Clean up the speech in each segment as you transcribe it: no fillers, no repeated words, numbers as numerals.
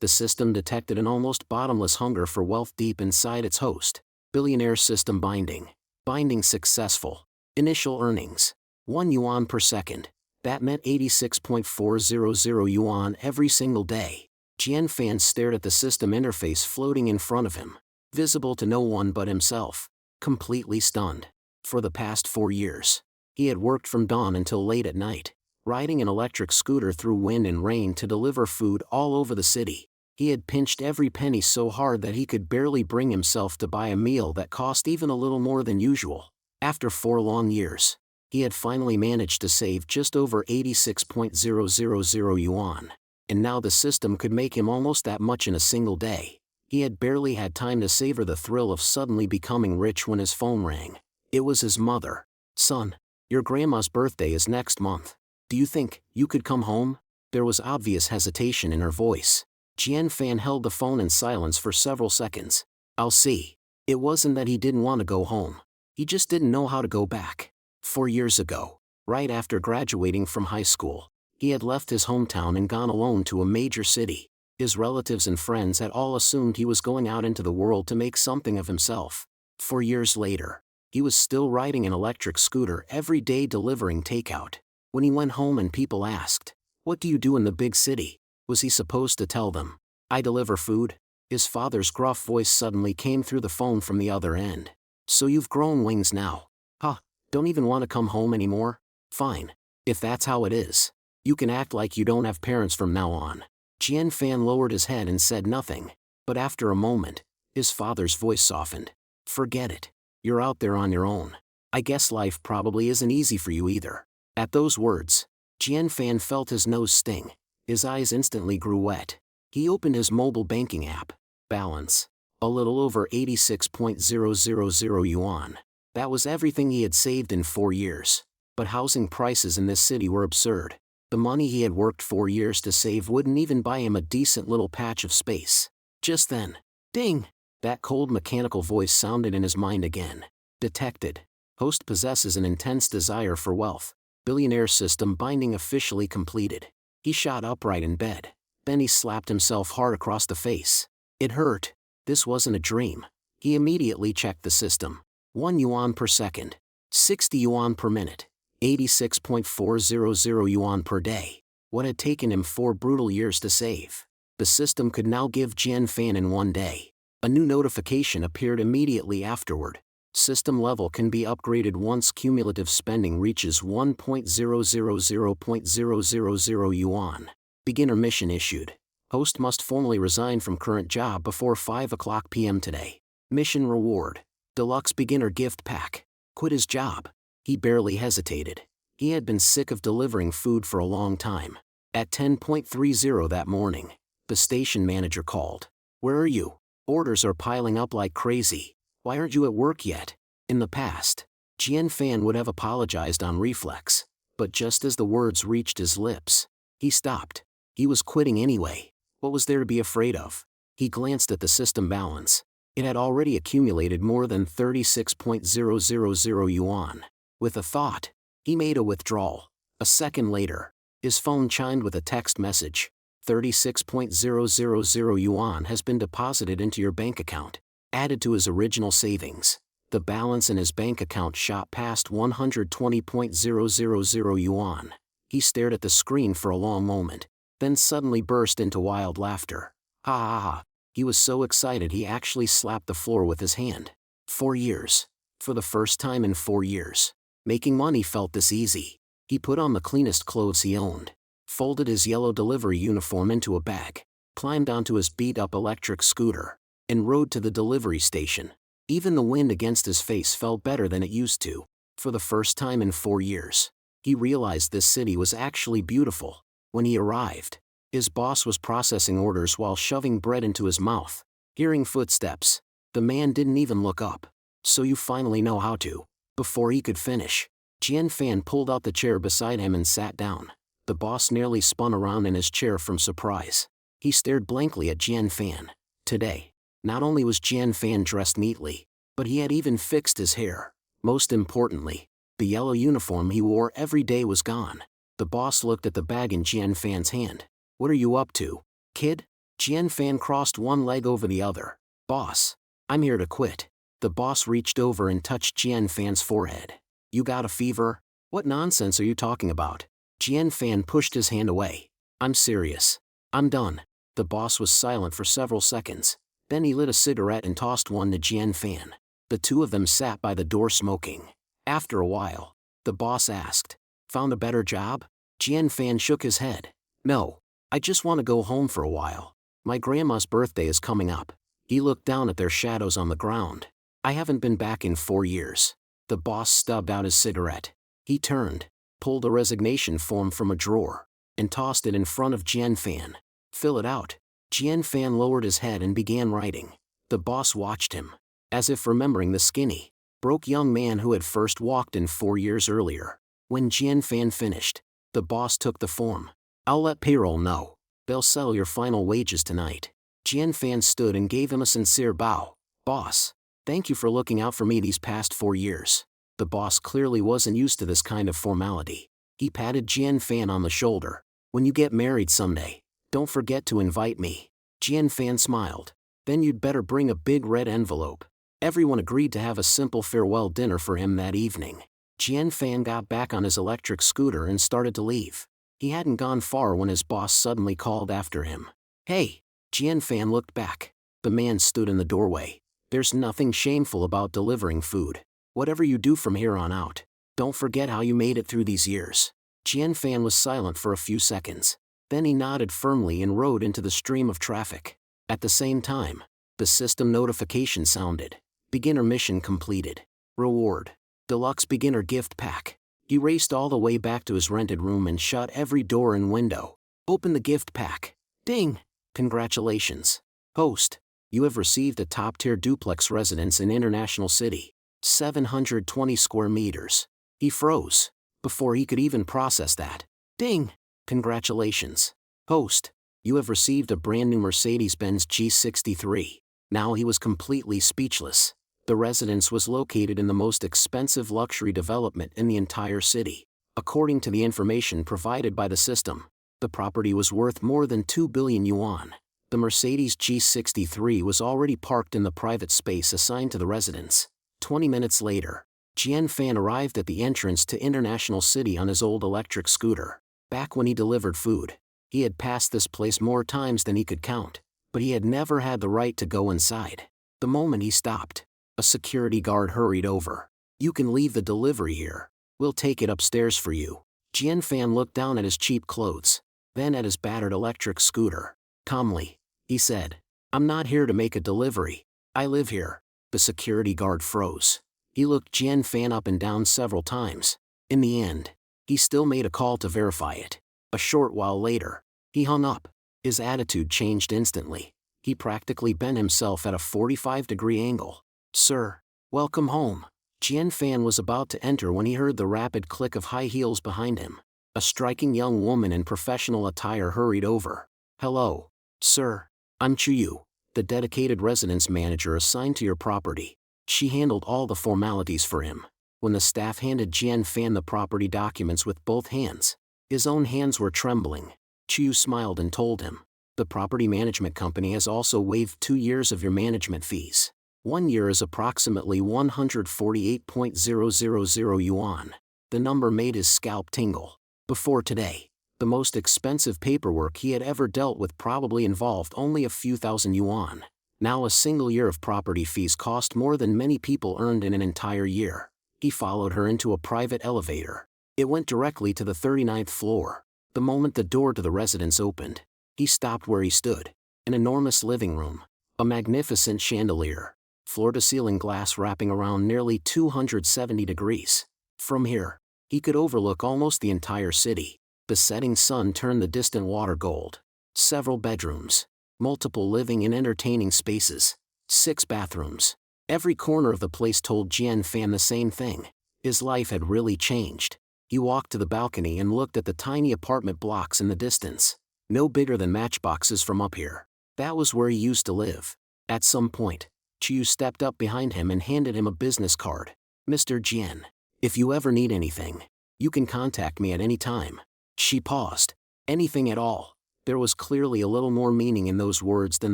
The system detected an almost bottomless hunger for wealth deep inside its host. Billionaire system binding. Binding successful. Initial earnings. 1 yuan per second. That meant 86.400 yuan every single day. Jian Fan stared at the system interface floating in front of him, visible to no one but himself, completely stunned. For the past 4 years, he had worked from dawn until late at night, riding an electric scooter through wind and rain to deliver food all over the city. He had pinched every penny so hard that he could barely bring himself to buy a meal that cost even a little more than usual. After 4 long years, he had finally managed to save just over 86.000 yuan. And now the system could make him almost that much in a single day. He had barely had time to savor the thrill of suddenly becoming rich when his phone rang. It was his mother. "Son, your grandma's birthday is next month. Do you think you could come home?" There was obvious hesitation in her voice. Jian Fan held the phone in silence for several seconds. "I'll see." It wasn't that he didn't want to go home. He just didn't know how to go back. 4 years ago, right after graduating from high school, he had left his hometown and gone alone to a major city. His relatives and friends had all assumed he was going out into the world to make something of himself. 4 years later, he was still riding an electric scooter every day delivering takeout. When he went home and people asked, "What do you do in the big city?" was he supposed to tell them, "I deliver food?" His father's gruff voice suddenly came through the phone from the other end. "So you've grown wings now? Huh, don't even want to come home anymore? Fine. If that's how it is, you can act like you don't have parents from now on." Jian Fan lowered his head and said nothing, but after a moment, his father's voice softened. "Forget it. You're out there on your own. I guess life probably isn't easy for you either." At those words, Jian Fan felt his nose sting. His eyes instantly grew wet. He opened his mobile banking app. Balance. A little over 86.000 yuan. That was everything he had saved in 4 years. But housing prices in this city were absurd. The money he had worked 4 years to save wouldn't even buy him a decent little patch of space. Just then, ding! That cold mechanical voice sounded in his mind again. Detected. Host possesses an intense desire for wealth. Billionaire system binding officially completed. He shot upright in bed. Then he slapped himself hard across the face. It hurt. This wasn't a dream. He immediately checked the system. 1 yuan per second. 60 yuan per minute. 86.400 yuan per day. What had taken him 4 brutal years to save. The system could now give Jian Fan in 1 day. A new notification appeared immediately afterward. System level can be upgraded once cumulative spending reaches 1.000.000 yuan. Beginner mission issued. Host must formally resign from current job before 5 p.m. today. Mission reward. Deluxe beginner gift pack. Quit his job. He barely hesitated. He had been sick of delivering food for a long time. At 10:30 that morning, the station manager called. "Where are you? Orders are piling up like crazy. Why aren't you at work yet?" In the past, Jian Fan would have apologized on reflex, but just as the words reached his lips, he stopped. He was quitting anyway. What was there to be afraid of? He glanced at the system balance. It had already accumulated more than 36.000 yuan. With a thought, he made a withdrawal. A second later, his phone chimed with a text message. 36.000 yuan has been deposited into your bank account. Added to his original savings, the balance in his bank account shot past 120.000 yuan. He stared at the screen for a long moment, then suddenly burst into wild laughter. Ha ha ha. He was so excited he actually slapped the floor with his hand. 4 years. For the first time in 4 years, making money felt this easy. He put on the cleanest clothes he owned, folded his yellow delivery uniform into a bag, climbed onto his beat-up electric scooter, and rode to the delivery station. Even the wind against his face felt better than it used to. For the first time in 4 years, he realized this city was actually beautiful. When he arrived, his boss was processing orders while shoving bread into his mouth. Hearing footsteps, the man didn't even look up. "So you finally know how to." Before he could finish, Jian Fan pulled out the chair beside him and sat down. The boss nearly spun around in his chair from surprise. He stared blankly at Jian Fan. Today, not only was Jian Fan dressed neatly, but he had even fixed his hair. Most importantly, the yellow uniform he wore every day was gone. The boss looked at the bag in Jian Fan's hand. "What are you up to, kid?" Jian Fan crossed one leg over the other. Boss, I'm here to quit. The boss reached over and touched Jian Fan's forehead. You got a fever? What nonsense are you talking about? Jian Fan pushed his hand away. I'm serious. I'm done. The boss was silent for several seconds. Then he lit a cigarette and tossed one to Jian Fan. The two of them sat by the door smoking. After a while, the boss asked, Found a better job? Jian Fan shook his head. No, I just want to go home for a while. My grandma's birthday is coming up. He looked down at their shadows on the ground. I haven't been back in 4 years. The boss stubbed out his cigarette. He turned, pulled a resignation form from a drawer, and tossed it in front of Jian Fan. Fill it out. Jian Fan lowered his head and began writing. The boss watched him, as if remembering the skinny, broke young man who had first walked in 4 years earlier. When Jian Fan finished, the boss took the form. I'll let payroll know. They'll settle your final wages tonight. Jian Fan stood and gave him a sincere bow. Boss, thank you for looking out for me these past 4 years. The boss clearly wasn't used to this kind of formality. He patted Jian Fan on the shoulder. When you get married someday, don't forget to invite me. Jian Fan smiled. Then you'd better bring a big red envelope. Everyone agreed to have a simple farewell dinner for him that evening. Jian Fan got back on his electric scooter and started to leave. He hadn't gone far when his boss suddenly called after him. Hey! Jian Fan looked back. The man stood in the doorway. There's nothing shameful about delivering food. Whatever you do from here on out, don't forget how you made it through these years. Jian Fan was silent for a few seconds. Then he nodded firmly and rode into the stream of traffic. At the same time, the system notification sounded. Beginner mission completed. Reward. Deluxe beginner gift pack. He raced all the way back to his rented room and shut every door and window. Open the gift pack. Ding! Congratulations. Host, you have received a top-tier duplex residence in International City. 720 square meters. He froze before he could even process that. Ding! Congratulations. Host, you have received a brand new Mercedes-Benz G63. Now he was completely speechless. The residence was located in the most expensive luxury development in the entire city. According to the information provided by the system, the property was worth more than 2 billion yuan. The Mercedes G63 was already parked in the private space assigned to the residence. 20 minutes later, Jian Fan arrived at the entrance to International City on his old electric scooter. Back when he delivered food, he had passed this place more times than he could count, but he had never had the right to go inside. The moment he stopped, a security guard hurried over. You can leave the delivery here. We'll take it upstairs for you. Jian Fan looked down at his cheap clothes, then at his battered electric scooter. Calmly, he said, I'm not here to make a delivery. I live here. The security guard froze. He looked Jian Fan up and down several times. In the end, he still made a call to verify it. A short while later, he hung up. His attitude changed instantly. He practically bent himself at a 45-degree angle. Sir, welcome home. Jian Fan was about to enter when he heard the rapid click of high heels behind him. A striking young woman in professional attire hurried over. Hello, sir. I'm Chuyu, the dedicated residence manager assigned to your property. She handled all the formalities for him. When the staff handed Jian Fan the property documents with both hands, his own hands were trembling. Chuyu smiled and told him, the property management company has also waived 2 years of your management fees. 1 year is approximately 148.000 yuan. The number made his scalp tingle. Before today, the most expensive paperwork he had ever dealt with probably involved only a few thousand yuan. Now a single year of property fees cost more than many people earned in an entire year. He followed her into a private elevator. It went directly to the 39th floor. The moment the door to the residence opened, he stopped where he stood. An enormous living room, a magnificent chandelier, floor-to-ceiling glass wrapping around nearly 270 degrees. From here, he could overlook almost the entire city. The setting sun turned the distant water gold. Several bedrooms, multiple living and entertaining spaces, 6 bathrooms. Every corner of the place told Jian Fan the same thing. His life had really changed. He walked to the balcony and looked at the tiny apartment blocks in the distance. No bigger than matchboxes from up here. That was where he used to live. At some point, Chu stepped up behind him and handed him a business card. Mr. Jian, if you ever need anything, you can contact me at any time. She paused. Anything at all? There was clearly a little more meaning in those words than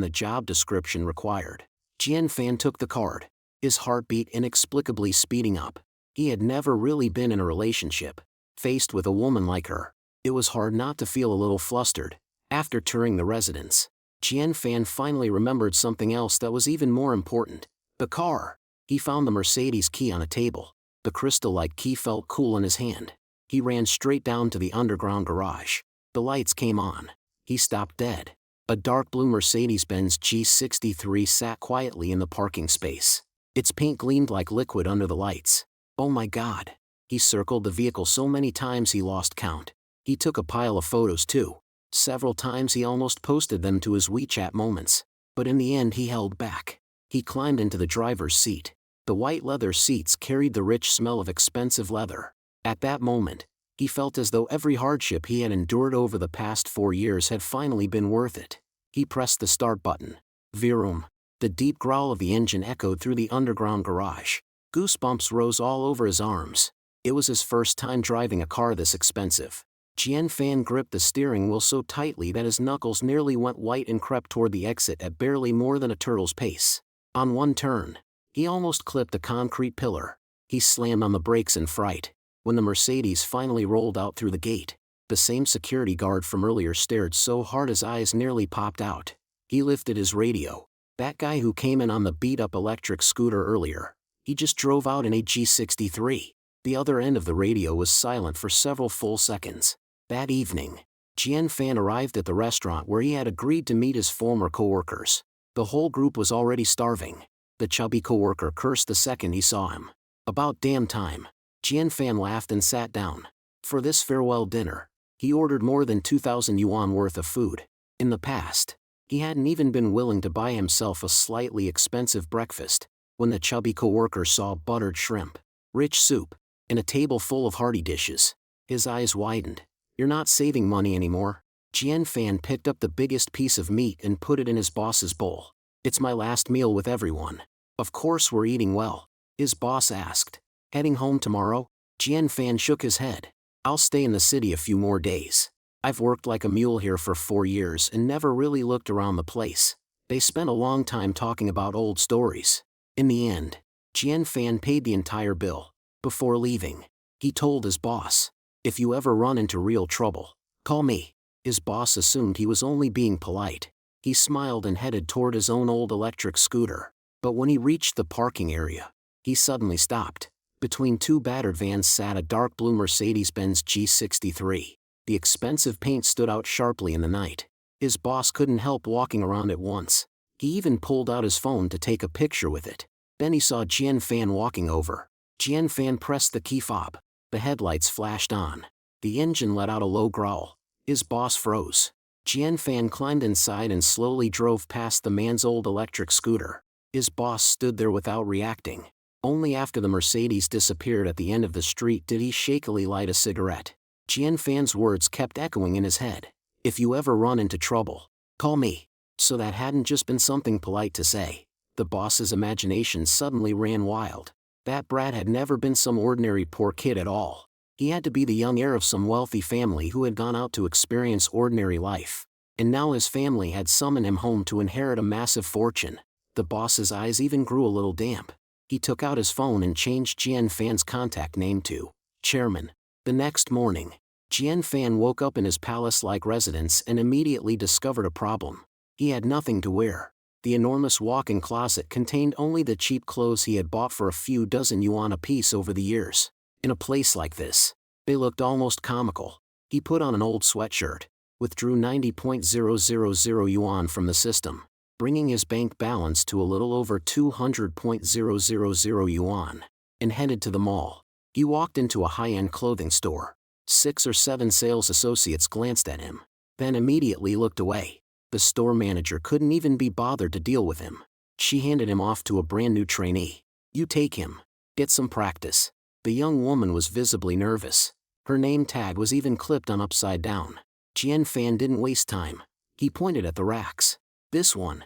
the job description required. Jian Fan took the card, his heartbeat inexplicably speeding up. He had never really been in a relationship. Faced with a woman like her, it was hard not to feel a little flustered. After touring the residence, Jian Fan finally remembered something else that was even more important. The car. He found the Mercedes key on a table. The crystal-like key felt cool in his hand. He ran straight down to the underground garage. The lights came on. He stopped dead. A dark blue Mercedes-Benz G63 sat quietly in the parking space. Its paint gleamed like liquid under the lights. Oh my God. He circled the vehicle so many times he lost count. He took a pile of photos too. Several times he almost posted them to his WeChat moments. But in the end he held back. He climbed into the driver's seat. The white leather seats carried the rich smell of expensive leather. At that moment, he felt as though every hardship he had endured over the past 4 years had finally been worth it. He pressed the start button. Vroom. The deep growl of the engine echoed through the underground garage. Goosebumps rose all over his arms. It was his first time driving a car this expensive. Jian Fan gripped the steering wheel so tightly that his knuckles nearly went white and crept toward the exit at barely more than a turtle's pace. On one turn, he almost clipped a concrete pillar. He slammed on the brakes in fright. When the Mercedes finally rolled out through the gate, the same security guard from earlier stared so hard his eyes nearly popped out. He lifted his radio. That guy who came in on the beat-up electric scooter earlier, he just drove out in a G63. The other end of the radio was silent for several full seconds. That evening, Jian Fan arrived at the restaurant where he had agreed to meet his former co-workers. The whole group was already starving. The chubby co-worker cursed the second he saw him. About damn time. Jian Fan laughed and sat down. For this farewell dinner, he ordered more than 2,000 yuan worth of food. In the past, he hadn't even been willing to buy himself a slightly expensive breakfast. When the chubby co-worker saw buttered shrimp, rich soup, and a table full of hearty dishes, his eyes widened. You're not saving money anymore. Jian Fan picked up the biggest piece of meat and put it in his boss's bowl. It's my last meal with everyone. Of course we're eating well, his boss asked. Heading home tomorrow? Jian Fan shook his head. I'll stay in the city a few more days. I've worked like a mule here for 4 years and never really looked around the place. They spent a long time talking about old stories. In the end, Jian Fan paid the entire bill. Before leaving, he told his boss, if you ever run into real trouble, call me. His boss assumed he was only being polite. He smiled and headed toward his own old electric scooter. But when he reached the parking area, he suddenly stopped. Between two battered vans sat a dark blue Mercedes-Benz G63. The expensive paint stood out sharply in the night. His boss couldn't help walking around it once. He even pulled out his phone to take a picture with it. Then he saw Jian Fan walking over. Jian Fan pressed the key fob. The headlights flashed on. The engine let out a low growl. His boss froze. Jian Fan climbed inside and slowly drove past the man's old electric scooter. His boss stood there without reacting. Only after the Mercedes disappeared at the end of the street did he shakily light a cigarette. Jian Fan's words kept echoing in his head. If you ever run into trouble, call me. So that hadn't just been something polite to say. The boss's imagination suddenly ran wild. That brat had never been some ordinary poor kid at all. He had to be the young heir of some wealthy family who had gone out to experience ordinary life. And now his family had summoned him home to inherit a massive fortune. The boss's eyes even grew a little damp. He took out his phone and changed Jian Fan's contact name to Chairman. The next morning, Jian Fan woke up in his palace-like residence and immediately discovered a problem. He had nothing to wear. The enormous walk-in closet contained only the cheap clothes he had bought for a few dozen yuan apiece over the years. In a place like this, they looked almost comical. He put on an old sweatshirt, withdrew 90.000 yuan from the system, bringing his bank balance to a little over 200.000 yuan, and headed to the mall. He walked into a high-end clothing store. 6 or 7 sales associates glanced at him, then immediately looked away. The store manager couldn't even be bothered to deal with him. She handed him off to a brand new trainee. You take him. Get some practice. The young woman was visibly nervous. Her name tag was even clipped on upside down. Jian Fan didn't waste time. He pointed at the racks. This one,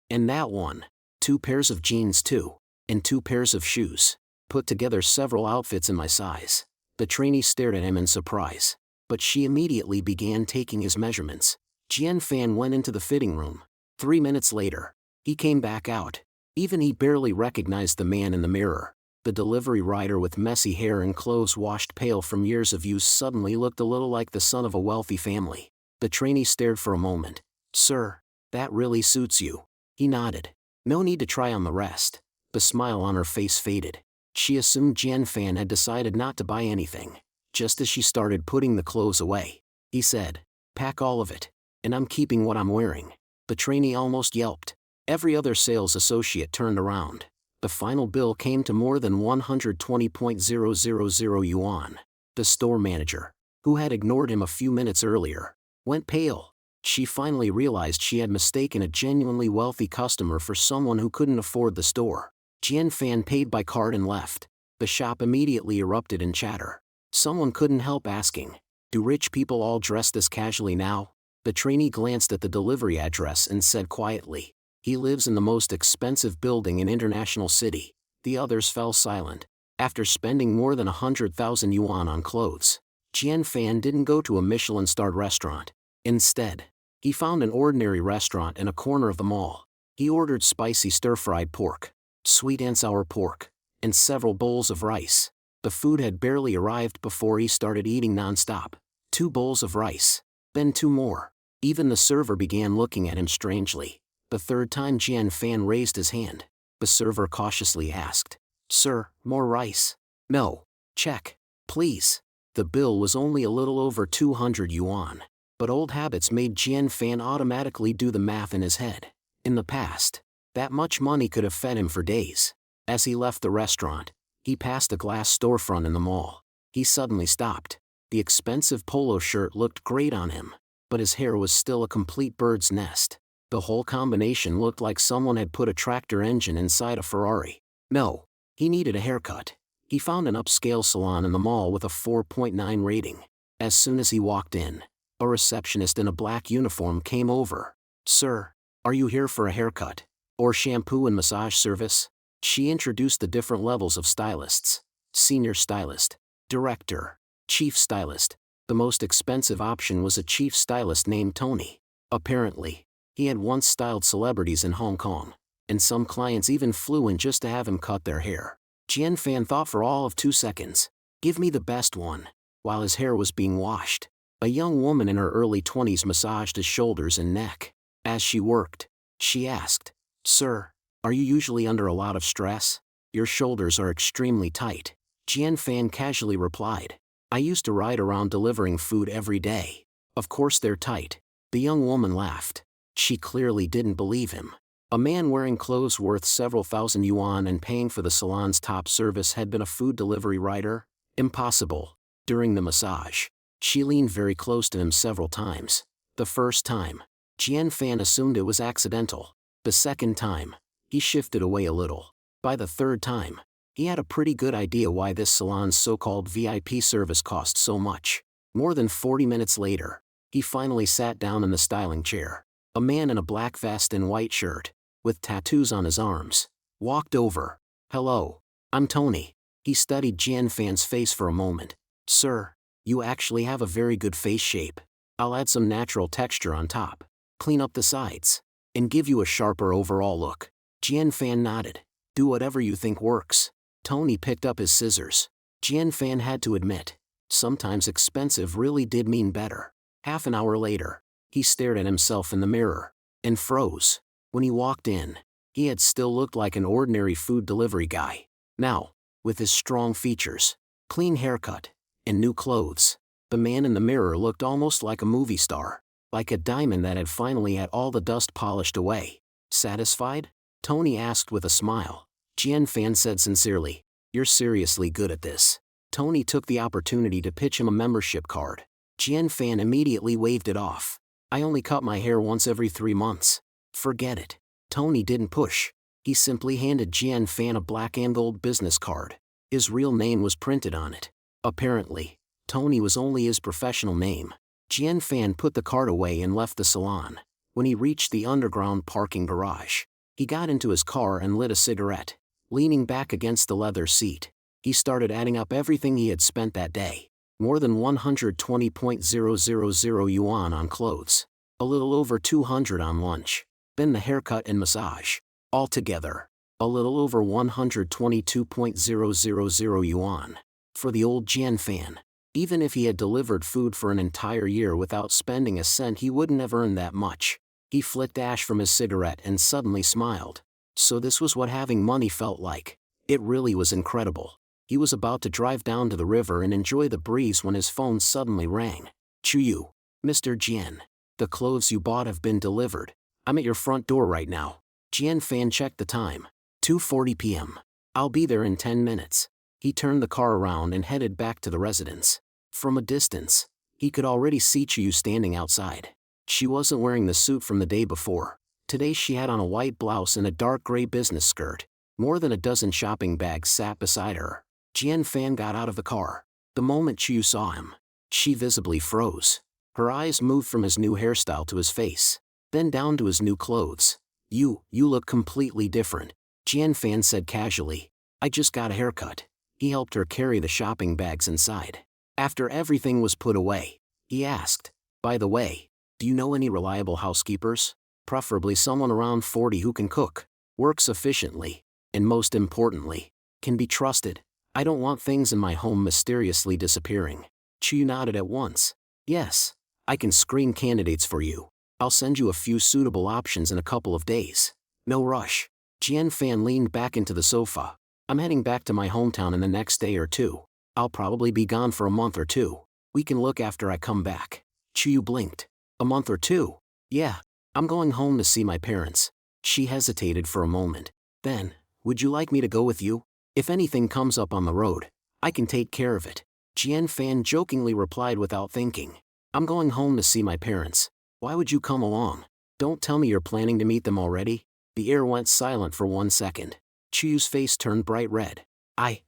and that one. 2 pairs of jeans too, and 2 pairs of shoes. Put together several outfits in my size. The trainee stared at him in surprise. but she immediately began taking his measurements. Jian Fan went into the fitting room. 3 minutes later, he came back out. Even he barely recognized the man in the mirror. The delivery rider with messy hair and clothes washed pale from years of use suddenly looked a little like the son of a wealthy family. The trainee stared for a moment. "Sir, that really suits you." He nodded. "No need to try on the rest." The smile on her face faded. She assumed Jian Fan had decided not to buy anything. Just as she started putting the clothes away, he said, "Pack all of it, and I'm keeping what I'm wearing." The trainee almost yelped. Every other sales associate turned around. The final bill came to more than 120,000 yuan. The store manager, who had ignored him a few minutes earlier, went pale. She finally realized she had mistaken a genuinely wealthy customer for someone who couldn't afford the store. Jian Fan paid by card and left. The shop immediately erupted in chatter. Someone couldn't help asking, "Do rich people all dress this casually now?" The trainee glanced at the delivery address and said quietly, "He lives in the most expensive building in International City." The others fell silent. After spending more than 100,000 yuan on clothes, Jian Fan didn't go to a Michelin-starred restaurant. Instead, he found an ordinary restaurant in a corner of the mall. He ordered spicy stir-fried pork, sweet and sour pork, and several bowls of rice. The food had barely arrived before he started eating non-stop. 2 bowls of rice, then 2 more. Even the server began looking at him strangely. The third time Jian Fan raised his hand, the server cautiously asked, "Sir, more rice?" "No." "Check, please." The bill was only a little over 200 yuan. But old habits made Jian Fan automatically do the math in his head. In the past, that much money could have fed him for days. As he left the restaurant, he passed a glass storefront in the mall. He suddenly stopped. The expensive polo shirt looked great on him, but his hair was still a complete bird's nest. The whole combination looked like someone had put a tractor engine inside a Ferrari. No, he needed a haircut. He found an upscale salon in the mall with a 4.9 rating. As soon as he walked in, a receptionist in a black uniform came over. "Sir, are you here for a haircut? Or shampoo and massage service?" She introduced the different levels of stylists. Senior stylist, director, chief stylist. The most expensive option was a chief stylist named Tony. Apparently, he had once styled celebrities in Hong Kong, and some clients even flew in just to have him cut their hair. Jian Fan thought for all of 2 seconds. "Give me the best one." While his hair was being washed, a young woman in her early 20s massaged his shoulders and neck. As she worked, she asked, "Sir, are you usually under a lot of stress? Your shoulders are extremely tight." Jian Fan casually replied, "I used to ride around delivering food every day. Of course they're tight." The young woman laughed. She clearly didn't believe him. A man wearing clothes worth several thousand yuan and paying for the salon's top service had been a food delivery rider? Impossible. During the massage, she leaned very close to him several times. The first time, Jian Fan assumed it was accidental. The second time, he shifted away a little. By the third time, he had a pretty good idea why this salon's so-called VIP service cost so much. More than 40 minutes later, he finally sat down in the styling chair. A man in a black vest and white shirt, with tattoos on his arms, walked over. "Hello, I'm Tony." He studied Jian Fan's face for a moment. "Sir, you actually have a very good face shape. I'll add some natural texture on top, clean up the sides, and give you a sharper overall look." Jian Fan nodded. "Do whatever you think works." Tony picked up his scissors. Jian Fan had to admit, sometimes expensive really did mean better. Half an hour later, he stared at himself in the mirror, and froze. When he walked in, he had still looked like an ordinary food delivery guy. Now, with his strong features, clean haircut, and new clothes, the man in the mirror looked almost like a movie star, like a diamond that had finally had all the dust polished away. "Satisfied?" Tony asked with a smile. Jian Fan said sincerely, "You're seriously good at this." Tony took the opportunity to pitch him a membership card. Jian Fan immediately waved it off. "I only cut my hair once every 3 months. Forget it." Tony didn't push. He simply handed Jian Fan a black and gold business card. His real name was printed on it. Apparently, Tony was only his professional name. Jian Fan put the card away and left the salon. When he reached the underground parking garage, he got into his car and lit a cigarette. Leaning back against the leather seat, he started adding up everything he had spent that day. More than 120.000 yuan on clothes. A little over 200 on lunch. Then the haircut and massage. Altogether, a little over 122.000 yuan. For the old Jian fan. Even if he had delivered food for an entire year without spending a cent, he wouldn't have earned that much. He flicked ash from his cigarette and suddenly smiled. So this was what having money felt like. It really was incredible. He was about to drive down to the river and enjoy the breeze when his phone suddenly rang. Chuyu. Mr. Jian. The clothes you bought have been delivered. I'm at your front door right now. Jian Fan checked the time. 2:40 p.m. I'll be there in 10 minutes. He turned the car around and headed back to the residence. From a distance, he could already see Chuyu standing outside. She wasn't wearing the suit from the day before. Today she had on a white blouse and a dark gray business skirt. More than a dozen shopping bags sat beside her. Jian Fan got out of the car. The moment Chuyu saw him, she visibly froze. Her eyes moved from his new hairstyle to his face, then down to his new clothes. You look completely different," Jian Fan said casually. "I just got a haircut." He helped her carry the shopping bags inside. After everything was put away, he asked, "By the way, do you know any reliable housekeepers? Preferably someone around 40 who can cook, works efficiently, and most importantly, can be trusted. I don't want things in my home mysteriously disappearing." Chuyu nodded at once. "Yes, I can screen candidates for you. I'll send you a few suitable options in a couple of days. No rush." Jian Fan leaned back into the sofa. "I'm heading back to my hometown in the next day or two. I'll probably be gone for a month or two. We can look after I come back." Chuyu blinked. "A month or two?" "Yeah, I'm going home to see my parents." She hesitated for a moment. Then, "Would you like me to go with you? If anything comes up on the road, I can take care of it." Jian Fan jokingly replied without thinking. "I'm going home to see my parents. Why would you come along? Don't tell me you're planning to meet them already?" The air went silent for 1 second. Chuyu's face turned bright red.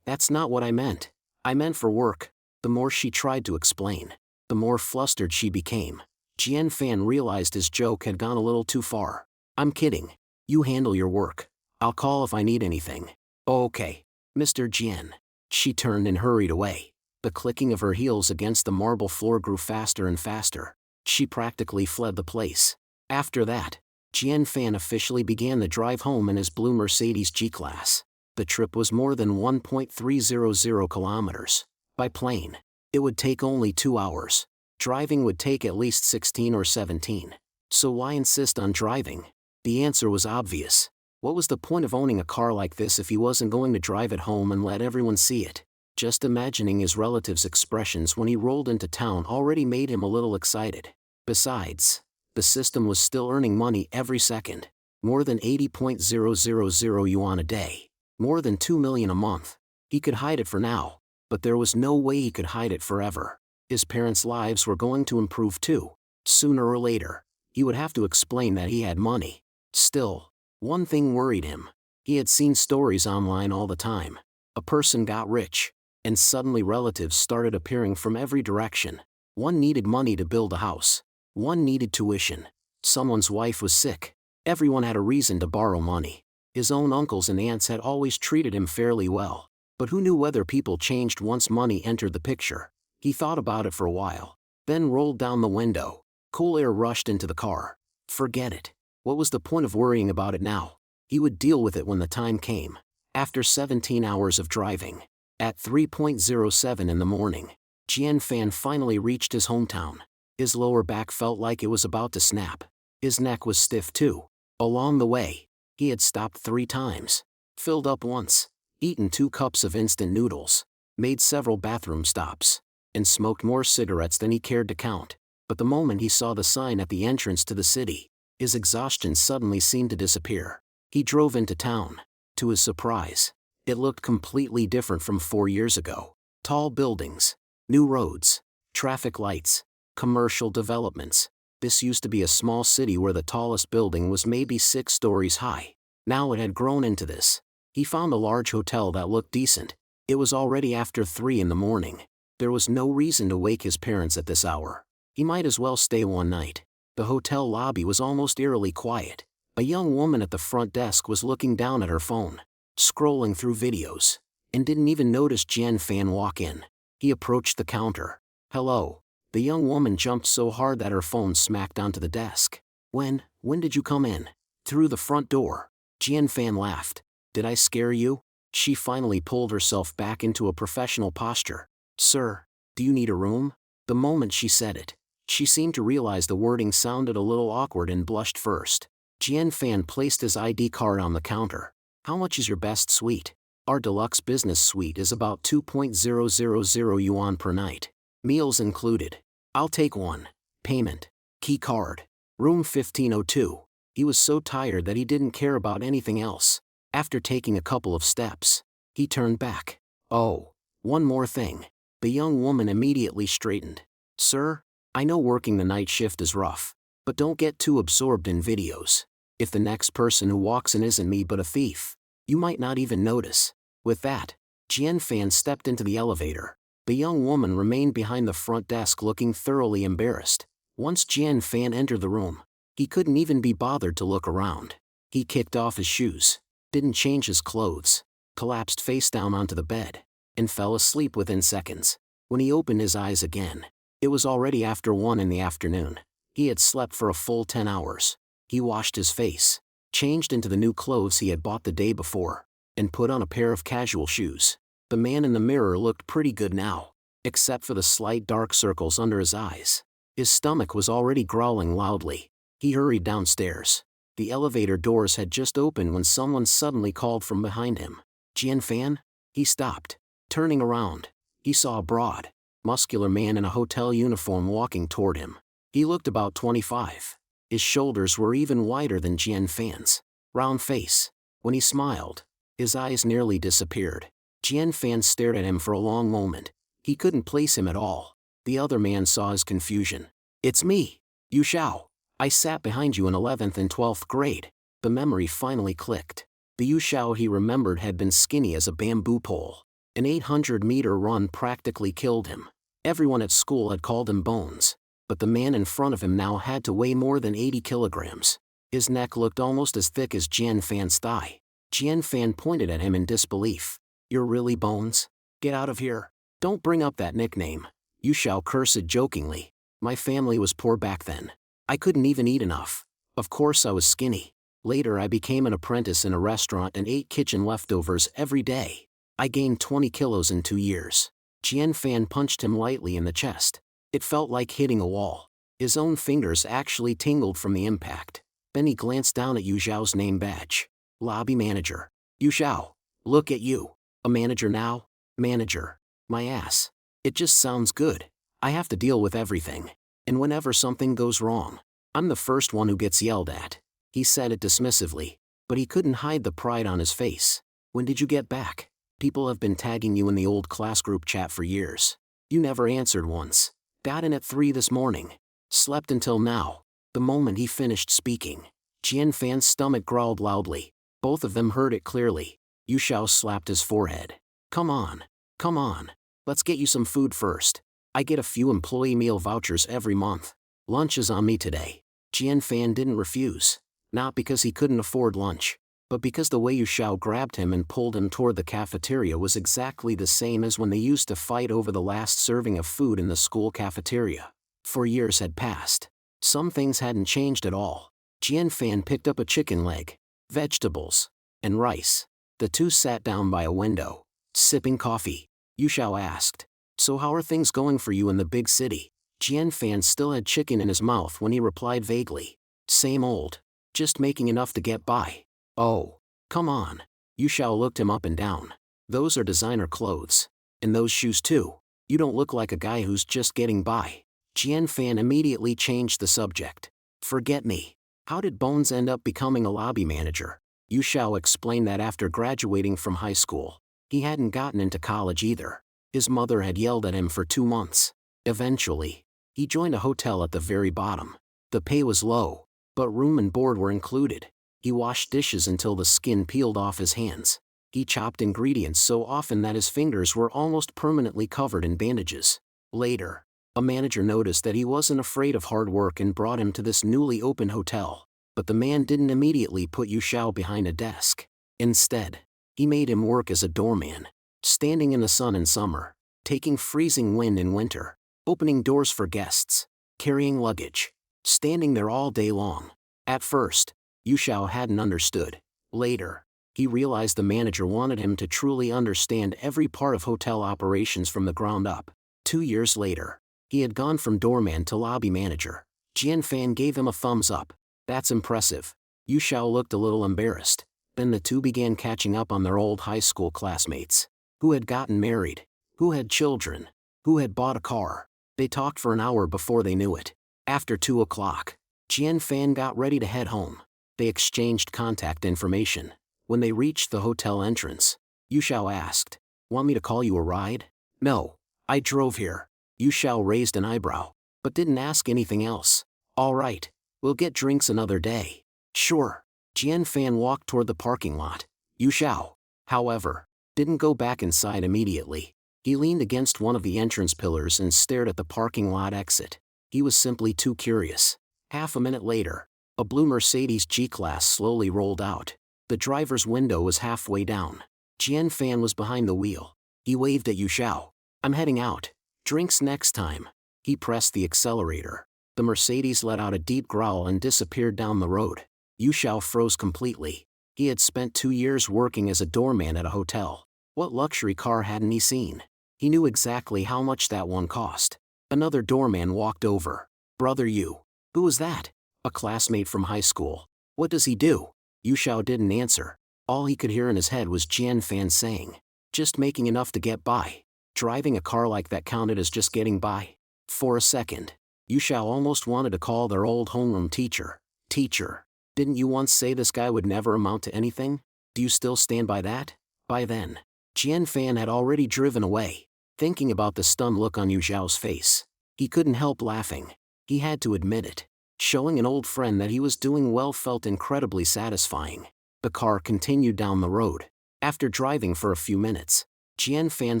That's not what I meant. I meant for work." The more she tried to explain, the more flustered she became. Jian Fan realized his joke had gone a little too far. "I'm kidding. You handle your work. I'll call if I need anything." "Okay, Mr. Jian." She turned and hurried away. The clicking of her heels against the marble floor grew faster and faster. She practically fled the place. After that, Jian Fan officially began the drive home in his blue Mercedes G-Class. The trip was more than 1.300 kilometers. By plane, it would take only 2 hours. Driving would take at least 16 or 17. So why insist on driving? The answer was obvious. What was the point of owning a car like this if he wasn't going to drive it home and let everyone see it? Just imagining his relatives' expressions when he rolled into town already made him a little excited. Besides, the system was still earning money every second. More than 80.000 yuan a day. More than 2 million a month. He could hide it for now, but there was no way he could hide it forever. His parents' lives were going to improve too. Sooner or later, he would have to explain that he had money. Still, one thing worried him. He had seen stories online all the time. A person got rich, and suddenly relatives started appearing from every direction. One needed money to build a house. One needed tuition. Someone's wife was sick. Everyone had a reason to borrow money. His own uncles and aunts had always treated him fairly well. But who knew whether people changed once money entered the picture? He thought about it for a while, then rolled down the window. Cool air rushed into the car. Forget it. What was the point of worrying about it now? He would deal with it when the time came. After 17 hours of driving, at 3:07 in the morning, Jian Fan finally reached his hometown. His lower back felt like it was about to snap. His neck was stiff too. Along the way, he had stopped 3 times, filled up once, eaten 2 cups of instant noodles, made several bathroom stops, and smoked more cigarettes than he cared to count. But the moment he saw the sign at the entrance to the city, his exhaustion suddenly seemed to disappear. He drove into town. To his surprise, it looked completely different from 4 years ago. Tall buildings, new roads, traffic lights, commercial developments. This used to be a small city where the tallest building was maybe 6 stories high. Now it had grown into this. He found a large hotel that looked decent. It was already after 3 in the morning. There was no reason to wake his parents at this hour. He might as well stay one night. The hotel lobby was almost eerily quiet. A young woman at the front desk was looking down at her phone, scrolling through videos, and didn't even notice Jian Fan walk in. He approached the counter. Hello. The young woman jumped so hard that her phone smacked onto the desk. When did you come in? Through the front door. Jian Fan laughed. Did I scare you? She finally pulled herself back into a professional posture. Sir, do you need a room? The moment she said it, she seemed to realize the wording sounded a little awkward and blushed first. Jian Fan placed his ID card on the counter. How much is your best suite? Our deluxe business suite is about 2,000 yuan per night. Meals included. I'll take one. Payment. Key card. Room 1502. He was so tired that he didn't care about anything else. After taking a couple of steps, he turned back. Oh, one more thing. The young woman immediately straightened. Sir, I know working the night shift is rough, but don't get too absorbed in videos. If the next person who walks in isn't me but a thief, you might not even notice. With that, Jian Fan stepped into the elevator. The young woman remained behind the front desk looking thoroughly embarrassed. Once Jian Fan entered the room, he couldn't even be bothered to look around. He kicked off his shoes, didn't change his clothes, collapsed face down onto the bed, and fell asleep within seconds. When he opened his eyes again, it was already after 1 in the afternoon. He had slept for a full 10 hours. He washed his face, changed into the new clothes he had bought the day before, and put on a pair of casual shoes. The man in the mirror looked pretty good now, except for the slight dark circles under his eyes. His stomach was already growling loudly. He hurried downstairs. The elevator doors had just opened when someone suddenly called from behind him. Jian Fan? He stopped. Turning around, he saw a broad, muscular man in a hotel uniform walking toward him. He looked about 25. His shoulders were even wider than Jian Fan's. Round face. When he smiled, his eyes nearly disappeared. Jian Fan stared at him for a long moment. He couldn't place him at all. The other man saw his confusion. It's me, Yu Xiao. I sat behind you in 11th and 12th grade. The memory finally clicked. The Yu Xiao he remembered had been skinny as a bamboo pole. An 800-meter run practically killed him. Everyone at school had called him Bones, but the man in front of him now had to weigh more than 80 kilograms. His neck looked almost as thick as Jian Fan's thigh. Jian Fan pointed at him in disbelief. You're really Bones? Get out of here. Don't bring up that nickname. Yu Xiao cursed jokingly. My family was poor back then. I couldn't even eat enough. Of course I was skinny. Later I became an apprentice in a restaurant and ate kitchen leftovers every day. I gained 20 kilos in 2 years. Jian Fan punched him lightly in the chest. It felt like hitting a wall. His own fingers actually tingled from the impact. Then he glanced down at Yu Xiao's name badge. Lobby manager. Yu Xiao. Look at you. A manager now? Manager. My ass. It just sounds good. I have to deal with everything. And whenever something goes wrong, I'm the first one who gets yelled at. He said it dismissively, but he couldn't hide the pride on his face. When did you get back? People have been tagging you in the old class group chat for years. You never answered once. Got in at 3 this morning. Slept until now. The moment he finished speaking, Jian Fan's stomach growled loudly. Both of them heard it clearly. Yu Xiao slapped his forehead. Come on. Come on. Let's get you some food first. I get a few employee meal vouchers every month. Lunch is on me today. Jian Fan didn't refuse. Not because he couldn't afford lunch, but because the way Yu Xiao grabbed him and pulled him toward the cafeteria was exactly the same as when they used to fight over the last serving of food in the school cafeteria. 4 years had passed. Some things hadn't changed at all. Jian Fan picked up a chicken leg, vegetables, and rice. The two sat down by a window, sipping coffee. Yu Xiao asked, So how are things going for you in the big city? Jian Fan still had chicken in his mouth when he replied vaguely. Same old. Just making enough to get by. Oh, come on. Yu Xiao looked him up and down. Those are designer clothes. And those shoes too. You don't look like a guy who's just getting by. Jian Fan immediately changed the subject. Forget me. How did Bones end up becoming a lobby manager? Yu Xiao explained that after graduating from high school, he hadn't gotten into college either. His mother had yelled at him for 2 months. Eventually, he joined a hotel at the very bottom. The pay was low, but room and board were included. He washed dishes until the skin peeled off his hands. He chopped ingredients so often that his fingers were almost permanently covered in bandages. Later, a manager noticed that he wasn't afraid of hard work and brought him to this newly opened hotel. But the man didn't immediately put Yu Xiao behind a desk. Instead, he made him work as a doorman, standing in the sun in summer, taking freezing wind in winter. opening doors for guests, carrying luggage, standing there all day long. At first, Yu Xiao hadn't understood. Later, he realized the manager wanted him to truly understand every part of hotel operations from the ground up. 2 years later, he had gone from doorman to lobby manager. Jian Fan gave him a thumbs up. That's impressive. Yu Xiao looked a little embarrassed. Then the two began catching up on their old high school classmates. Who had gotten married? Who had children? Who had bought a car? They talked for an hour before they knew it. After 2 o'clock, Jian Fan got ready to head home. They exchanged contact information. When they reached the hotel entrance, Yu Xiao asked, "Want me to call you a ride?" "No, I drove here." Yu Xiao raised an eyebrow, but didn't ask anything else. "All right, we'll get drinks another day." "Sure." Jian Fan walked toward the parking lot. Yu Xiao, however, didn't go back inside immediately. He leaned against one of the entrance pillars and stared at the parking lot exit. He was simply too curious. Half a minute later, a blue Mercedes G-Class slowly rolled out. The driver's window was halfway down. Jian Fan was behind the wheel. He waved at Yu Xiao. "I'm heading out. Drinks next time." He pressed the accelerator. The Mercedes let out a deep growl and disappeared down the road. Yu Xiao froze completely. He had spent 2 years working as a doorman at a hotel. What luxury car hadn't he seen? He knew exactly how much that one cost. Another doorman walked over. "Brother Yu." "Who was that?" "A classmate from high school." "What does he do?" Yu Xiao didn't answer. All he could hear in his head was Jian Fan saying, "Just making enough to get by." Driving a car like that counted as just getting by? For a second, Yu Xiao almost wanted to call their old homeroom teacher. "Teacher, didn't you once say this guy would never amount to anything? Do you still stand by that?" By then, Jian Fan had already driven away. Thinking about the stunned look on Yu Xiao's face, he couldn't help laughing. He had to admit it. Showing an old friend that he was doing well felt incredibly satisfying. The car continued down the road. After driving for a few minutes, Jian Fan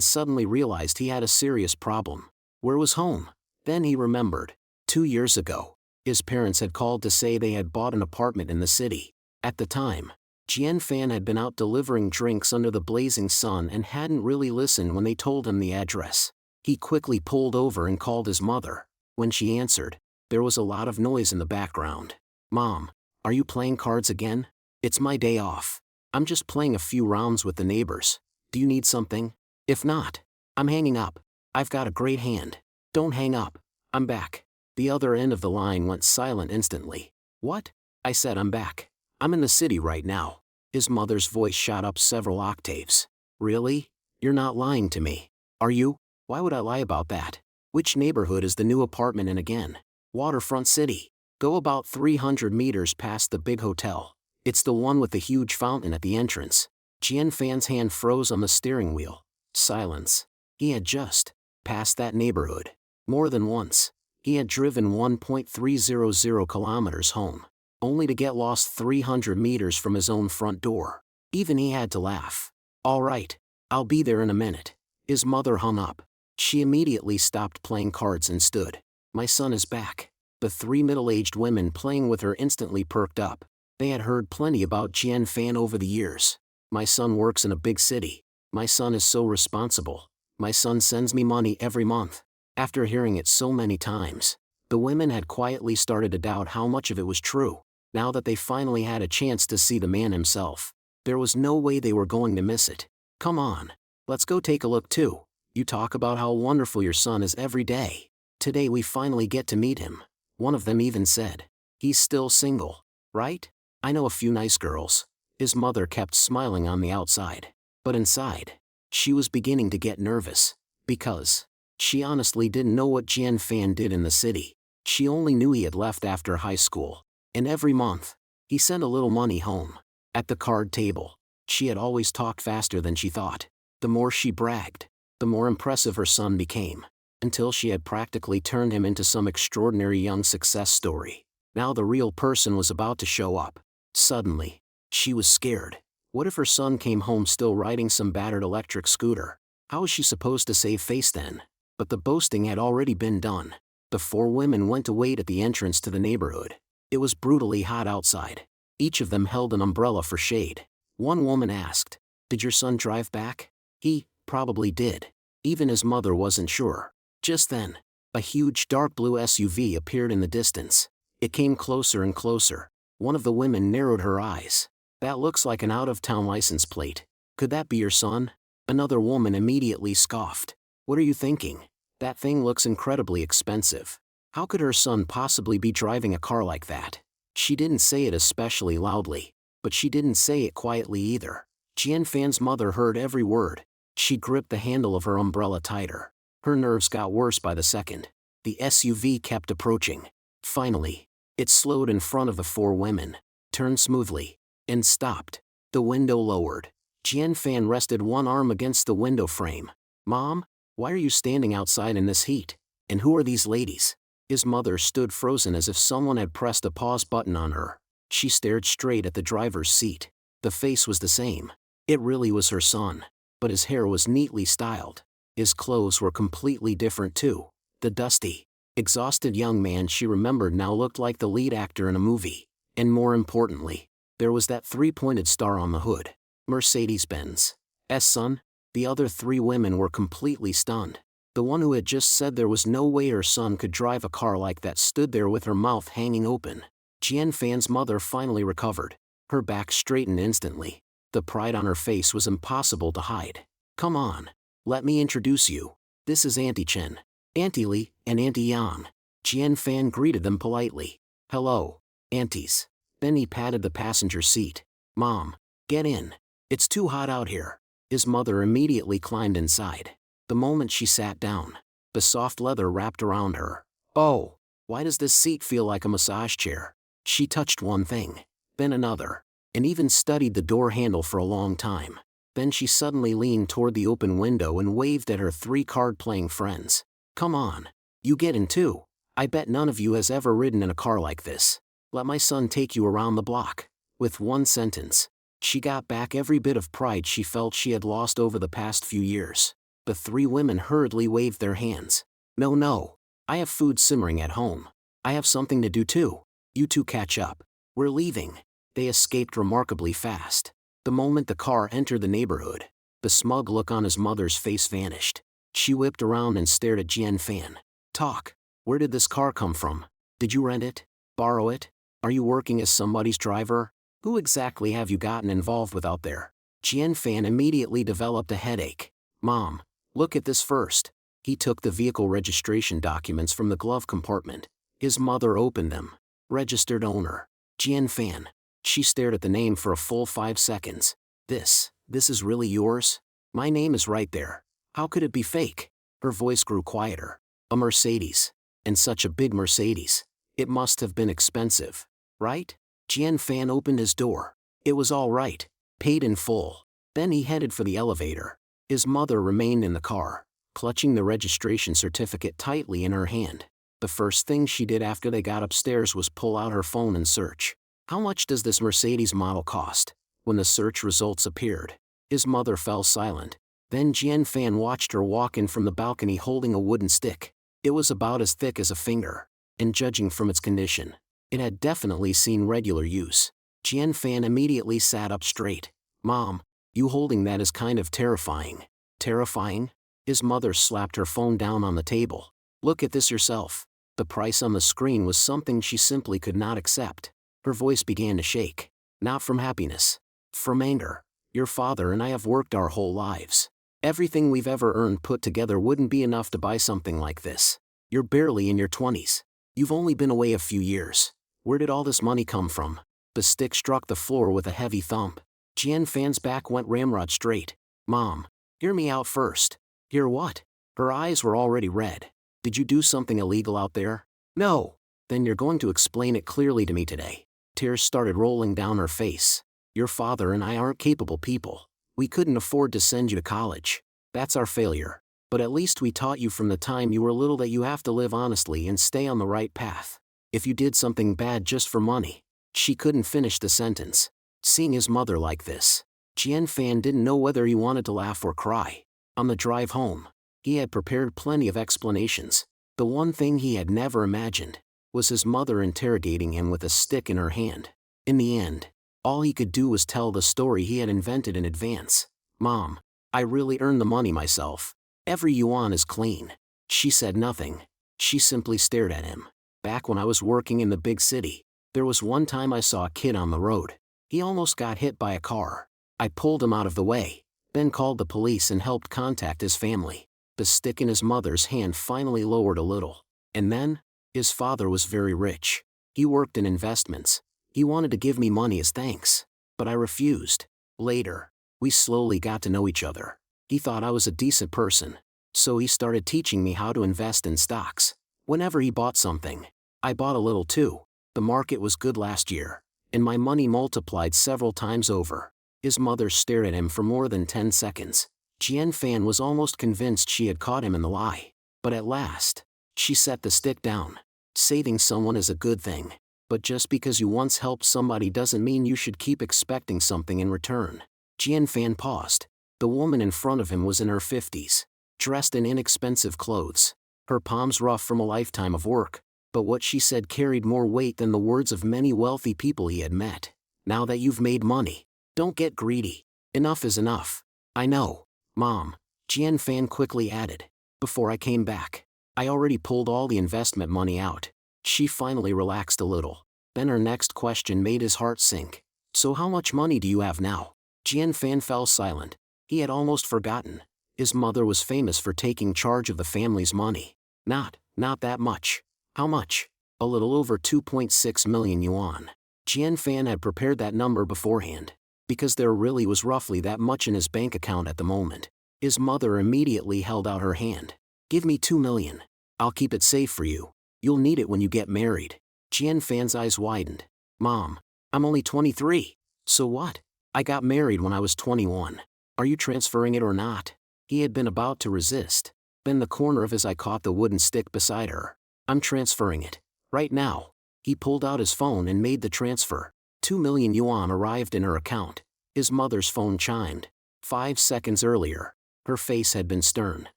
suddenly realized he had a serious problem. Where was home? Then he remembered. 2 years ago, his parents had called to say they had bought an apartment in the city. At the time, Jian Fan had been out delivering drinks under the blazing sun and hadn't really listened when they told him the address. He quickly pulled over and called his mother. When she answered, there was a lot of noise in the background. "Mom, are you playing cards again?" "It's my day off. I'm just playing a few rounds with the neighbors. Do you need something?" "If not, I'm hanging up. I've got a great hand." "Don't hang up. I'm back." The other end of the line went silent instantly. "What?" I said, "I'm back. I'm in the city right now." His mother's voice shot up several octaves. "Really? You're not lying to me, are you?" "Why would I lie about that? Which neighborhood is the new apartment in again?" "Waterfront City. Go about 300 meters past the big hotel. It's the one with the huge fountain at the entrance." Jian Fan's hand froze on the steering wheel. Silence. He had just passed that neighborhood. More than once, he had driven 1.300 kilometers home, only to get lost 300 meters from his own front door. Even he had to laugh. "All right, I'll be there in a minute." His mother hung up. She immediately stopped playing cards and stood. "My son is back." The 3 middle-aged women playing with her instantly perked up. They had heard plenty about Jian Fan over the years. "My son works in a big city. My son is so responsible. My son sends me money every month." After hearing it so many times, the women had quietly started to doubt how much of it was true. Now that they finally had a chance to see the man himself, there was no way they were going to miss it. "Come on, let's go take a look too. You talk about how wonderful your son is every day. Today we finally get to meet him." One of them even said, "He's still single, right? I know a few nice girls." His mother kept smiling on the outside, but inside, she was beginning to get nervous, because she honestly didn't know what Jian Fan did in the city. She only knew he had left after high school, and every month, he sent a little money home. At the card table, she had always talked faster than she thought. The more she bragged, the more impressive her son became, until she had practically turned him into some extraordinary young success story. Now the real person was about to show up. Suddenly, she was scared. What if her son came home still riding some battered electric scooter? How was she supposed to save face then? But the boasting had already been done. The 4 women went to wait at the entrance to the neighborhood. It was brutally hot outside. Each of them held an umbrella for shade. One woman asked, "Did your son drive back?" "He probably did." Even his mother wasn't sure. Just then, A huge dark blue SUV appeared in the distance. It came closer and closer. One of the women narrowed her eyes. That looks like an out-of-town license plate. Could that be your son? Another woman immediately scoffed. What are you thinking? That thing looks incredibly expensive. How could her son possibly be driving a car like that? She didn't say it especially loudly, but she didn't say it quietly either. Jian Fan's mother heard every word. She gripped the handle of her umbrella tighter. Her nerves got worse by the second. The SUV kept approaching. Finally, it slowed in front of the four women, turned smoothly, and stopped. The window lowered. Jian Fan rested one arm against the window frame. Mom, why are you standing outside in this heat? And who are these ladies? His mother stood frozen as if someone had pressed a pause button on her. She stared straight at the driver's seat. The face was the same. It really was her son. But his hair was neatly styled. His clothes were completely different too. The dusty, exhausted young man she remembered now looked like the lead actor in a movie. And more importantly, there was that three-pointed star on the hood. Mercedes-Benz. Son? The other three women were completely stunned. The one who had just said there was no way her son could drive a car like that stood there with her mouth hanging open. Jian Fan's mother finally recovered. Her back straightened instantly. The pride on her face was impossible to hide. Come on. Let me introduce you. This is Auntie Chen, Auntie Li, and Auntie Yang. Jian Fan greeted them politely. Hello, aunties. Then he patted the passenger seat. Mom, get in. It's too hot out here. His mother immediately climbed inside. The moment she sat down, the soft leather wrapped around her. Oh, why does this seat feel like a massage chair? She touched one thing, then another, and even studied the door handle for a long time. Then she suddenly leaned toward the open window and waved at her three card-playing friends. Come on, you get in too. I bet none of you has ever ridden in a car like this. Let my son take you around the block. With one sentence, she got back every bit of pride she felt she had lost over the past few years. The three women hurriedly waved their hands. No, I have food simmering at home. I have something to do too. You two catch up. We're leaving. They escaped remarkably fast. The moment the car entered the neighborhood, the smug look on his mother's face vanished. She whipped around and stared at Jian Fan. Talk. Where did this car come from? Did you rent it? Borrow it? Are you working as somebody's driver? Who exactly have you gotten involved with out there? Jian Fan immediately developed a headache. Mom, look at this first. He took the vehicle registration documents from the glove compartment. His mother opened them. Registered owner. Jian Fan. She stared at the name for a full 5 seconds. This is really yours? My name is right there. How could it be fake? Her voice grew quieter. A Mercedes. And such a big Mercedes. It must have been expensive. Right? Jian Fan opened his door. It was all right. Paid in full. Then he headed for the elevator. His mother remained in the car, clutching the registration certificate tightly in her hand. The first thing she did after they got upstairs was pull out her phone and search. How much does this Mercedes model cost? When the search results appeared, his mother fell silent. Then Jian Fan watched her walk in from the balcony holding a wooden stick. It was about as thick as a finger, and judging from its condition, it had definitely seen regular use. Jian Fan immediately sat up straight. Mom, you holding that is kind of terrifying. Terrifying? His mother slapped her phone down on the table. Look at this yourself. The price on the screen was something she simply could not accept. Her voice began to shake. Not from happiness. From anger. Your father and I have worked our whole lives. Everything we've ever earned put together wouldn't be enough to buy something like this. You're barely in your 20s. You've only been away a few years. Where did all this money come from? The stick struck the floor with a heavy thump. Jian Fan's back went ramrod straight. Mom, hear me out first. Hear what? Her eyes were already red. Did you do something illegal out there? No. Then you're going to explain it clearly to me today. Tears started rolling down her face. Your father and I aren't capable people. We couldn't afford to send you to college. That's our failure. But at least we taught you from the time you were little that you have to live honestly and stay on the right path. If you did something bad just for money. She couldn't finish the sentence. Seeing his mother like this, Jian Fan didn't know whether he wanted to laugh or cry. On the drive home, he had prepared plenty of explanations. The one thing he had never imagined was his mother interrogating him with a stick in her hand. In the end, all he could do was tell the story he had invented in advance. Mom, I really earned the money myself. Every yuan is clean. She said nothing. She simply stared at him. Back when I was working in the big city, there was one time I saw a kid on the road. He almost got hit by a car. I pulled him out of the way, then called the police and helped contact his family. The stick in his mother's hand finally lowered a little. And then, his father was very rich. He worked in investments. He wanted to give me money as thanks, but I refused. Later, we slowly got to know each other. He thought I was a decent person, so he started teaching me how to invest in stocks. Whenever he bought something, I bought a little too. The market was good last year, and my money multiplied several times over. His mother stared at him for more than 10 seconds. Jian Fan was almost convinced she had caught him in the lie. But at last, she set the stick down. Saving someone is a good thing, but just because you once helped somebody doesn't mean you should keep expecting something in return. Jian Fan paused. The woman in front of him was in her 50s, dressed in inexpensive clothes, her palms rough from a lifetime of work, but what she said carried more weight than the words of many wealthy people he had met. Now that you've made money, don't get greedy. Enough is enough. I know, Mom, Jian Fan quickly added. Before I came back, I already pulled all the investment money out. She finally relaxed a little. Then her next question made his heart sink. So how much money do you have now? Jian Fan fell silent. He had almost forgotten. His mother was famous for taking charge of the family's money. Not that much. How much? A little over 2.6 million yuan. Jian Fan had prepared that number beforehand, because there really was roughly that much in his bank account at the moment. His mother immediately held out her hand. Give me 2 million. I'll keep it safe for you. You'll need it when you get married. Jian Fan's eyes widened. Mom, I'm only 23. So what? I got married when I was 21. Are you transferring it or not? He had been about to resist. Then the corner of his eye caught the wooden stick beside her. I'm transferring it. Right now. He pulled out his phone and made the transfer. 2 million yuan arrived in her account. His mother's phone chimed. 5 seconds earlier, her face had been stern.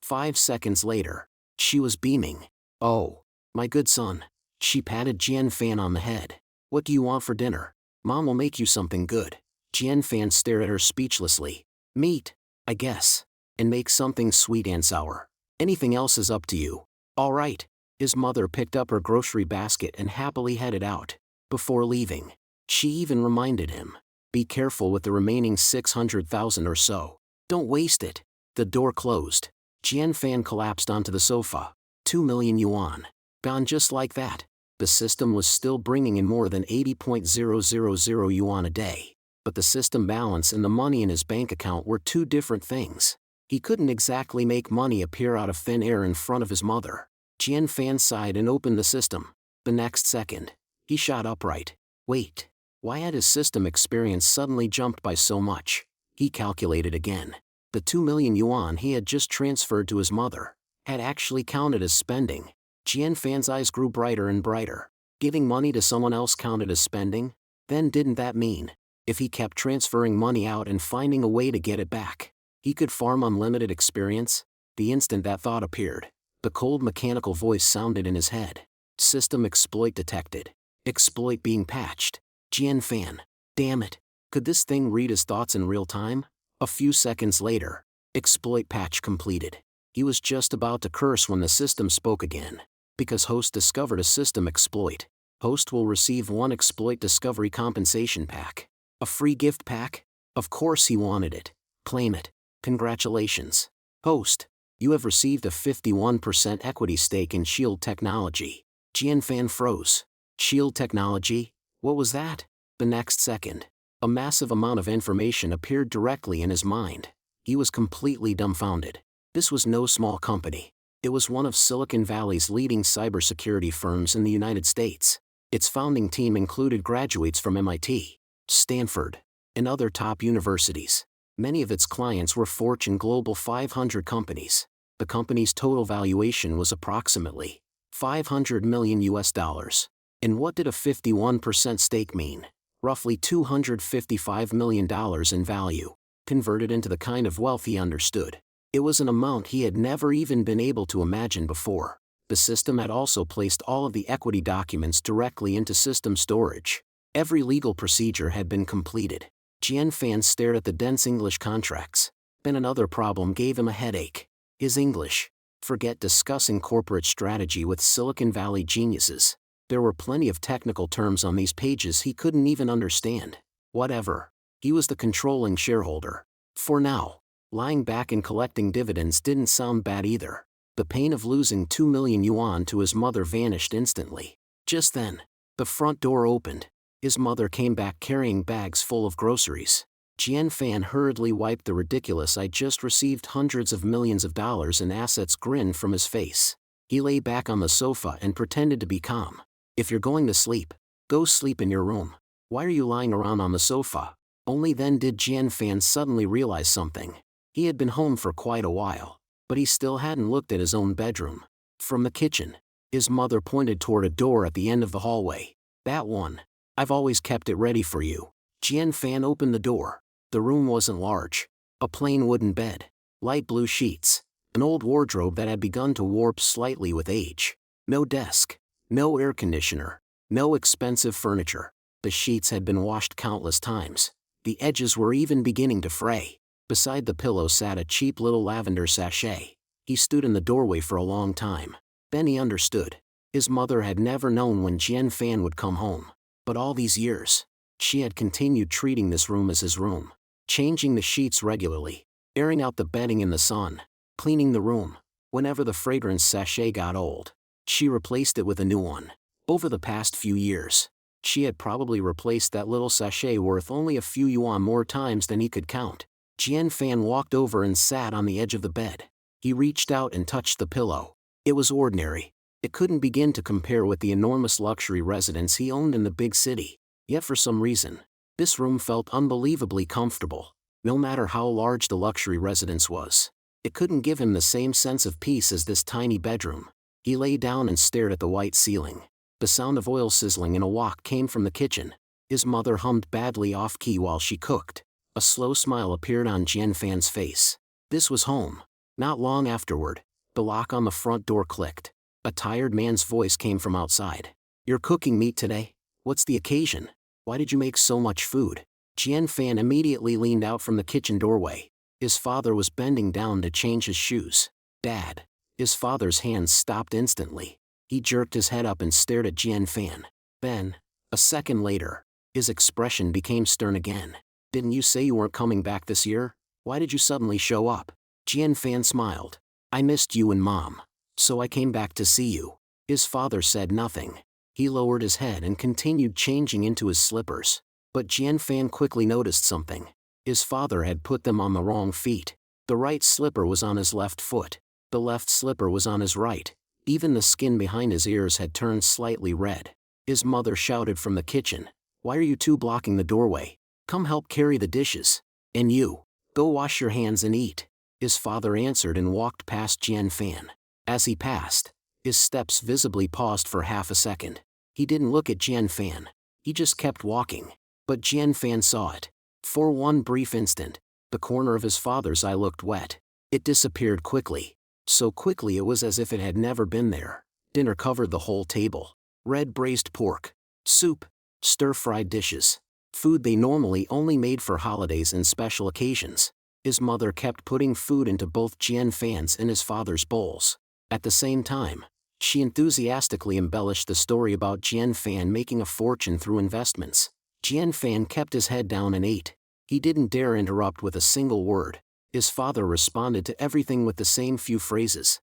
5 seconds later, she was beaming. Oh, my good son. She patted Jian Fan on the head. What do you want for dinner? Mom will make you something good. Jian Fan stared at her speechlessly. Meat, I guess. And make something sweet and sour. Anything else is up to you. All right. His mother picked up her grocery basket and happily headed out. Before leaving, she even reminded him. Be careful with the remaining 600,000 or so. Don't waste it. The door closed. Jian Fan collapsed onto the sofa. 2 million yuan. Gone just like that. The system was still bringing in more than 80.000 yuan a day. But the system balance and the money in his bank account were two different things. He couldn't exactly make money appear out of thin air in front of his mother. Jian Fan sighed and opened the system. The next second, he shot upright. Wait, why had his system experience suddenly jumped by so much? He calculated again. The 2 million yuan he had just transferred to his mother had actually counted as spending. Jian Fan's eyes grew brighter and brighter. Giving money to someone else counted as spending? Then didn't that mean, if he kept transferring money out and finding a way to get it back, he could farm unlimited experience? The instant that thought appeared, the cold mechanical voice sounded in his head. System exploit detected. Exploit being patched. Jian Fan. Damn it. Could this thing read his thoughts in real time? A few seconds later, exploit patch completed. He was just about to curse when the system spoke again. Because host discovered a system exploit, host will receive 1 exploit discovery compensation pack. A free gift pack? Of course he wanted it. Claim it. Congratulations. Host, you have received a 51% equity stake in Shield Technology. Jian Fan froze. Shield Technology? What was that? The next second, a massive amount of information appeared directly in his mind. He was completely dumbfounded. This was no small company. It was one of Silicon Valley's leading cybersecurity firms in the United States. Its founding team included graduates from MIT, Stanford, and other top universities. Many of its clients were Fortune Global 500 companies. The company's total valuation was approximately $500 million US. And what did a 51% stake mean? Roughly $255 million in value, converted into the kind of wealth he understood. It was an amount he had never even been able to imagine before. The system had also placed all of the equity documents directly into system storage. Every legal procedure had been completed. Jian Fan stared at the dense English contracts. Then another problem gave him a headache. His English. Forget discussing corporate strategy with Silicon Valley geniuses. There were plenty of technical terms on these pages he couldn't even understand. Whatever. He was the controlling shareholder. For now, lying back and collecting dividends didn't sound bad either. The pain of losing 2 million yuan to his mother vanished instantly. Just then, the front door opened. His mother came back carrying bags full of groceries. Jian Fan hurriedly wiped the ridiculous "I just received hundreds of millions of dollars in assets" grin from his face. He lay back on the sofa and pretended to be calm. "If you're going to sleep, go sleep in your room. Why are you lying around on the sofa?" Only then did Jian Fan suddenly realize something. He had been home for quite a while, but he still hadn't looked at his own bedroom. From the kitchen, his mother pointed toward a door at the end of the hallway. "That one. I've always kept it ready for you." Jian Fan opened the door. The room wasn't large. A plain wooden bed, light blue sheets, an old wardrobe that had begun to warp slightly with age. No desk, no air conditioner, no expensive furniture. The sheets had been washed countless times. The edges were even beginning to fray. Beside the pillow sat a cheap little lavender sachet. He stood in the doorway for a long time. Then he understood. His mother had never known when Jian Fan would come home. But all these years, she had continued treating this room as his room. Changing the sheets regularly, airing out the bedding in the sun, cleaning the room. Whenever the fragrance sachet got old, she replaced it with a new one. Over the past few years, she had probably replaced that little sachet worth only a few yuan more times than he could count. Jian Fan walked over and sat on the edge of the bed. He reached out and touched the pillow. It was ordinary. It couldn't begin to compare with the enormous luxury residence he owned in the big city. Yet for some reason, this room felt unbelievably comfortable. No matter how large the luxury residence was, it couldn't give him the same sense of peace as this tiny bedroom. He lay down and stared at the white ceiling. The sound of oil sizzling in a wok came from the kitchen. His mother hummed badly off-key while she cooked. A slow smile appeared on Jian Fan's face. This was home. Not long afterward, the lock on the front door clicked. A tired man's voice came from outside. "You're cooking meat today? What's the occasion? Why did you make so much food?" Jian Fan immediately leaned out from the kitchen doorway. His father was bending down to change his shoes. "Dad." His father's hands stopped instantly. He jerked his head up and stared at Jian Fan. Then, a second later, his expression became stern again. "Didn't you say you weren't coming back this year? Why did you suddenly show up?" Jian Fan smiled. "I missed you and Mom, so I came back to see you." His father said nothing. He lowered his head and continued changing into his slippers. But Jian Fan quickly noticed something. His father had put them on the wrong feet. The right slipper was on his left foot. The left slipper was on his right. Even the skin behind his ears had turned slightly red. His mother shouted from the kitchen, "Why are you two blocking the doorway? Come help carry the dishes. And you, go wash your hands and eat." His father answered and walked past Jian Fan. As he passed, his steps visibly paused for half a second. He didn't look at Jian Fan. He just kept walking. But Jian Fan saw it. For one brief instant, the corner of his father's eye looked wet. It disappeared quickly. So quickly it was as if it had never been there. Dinner covered the whole table. Red braised pork, soup, stir-fried dishes. Food they normally only made for holidays and special occasions. His mother kept putting food into both Jian Fan's and his father's bowls. At the same time, she enthusiastically embellished the story about Jian Fan making a fortune through investments. Jian Fan kept his head down and ate. He didn't dare interrupt with a single word. His father responded to everything with the same few phrases.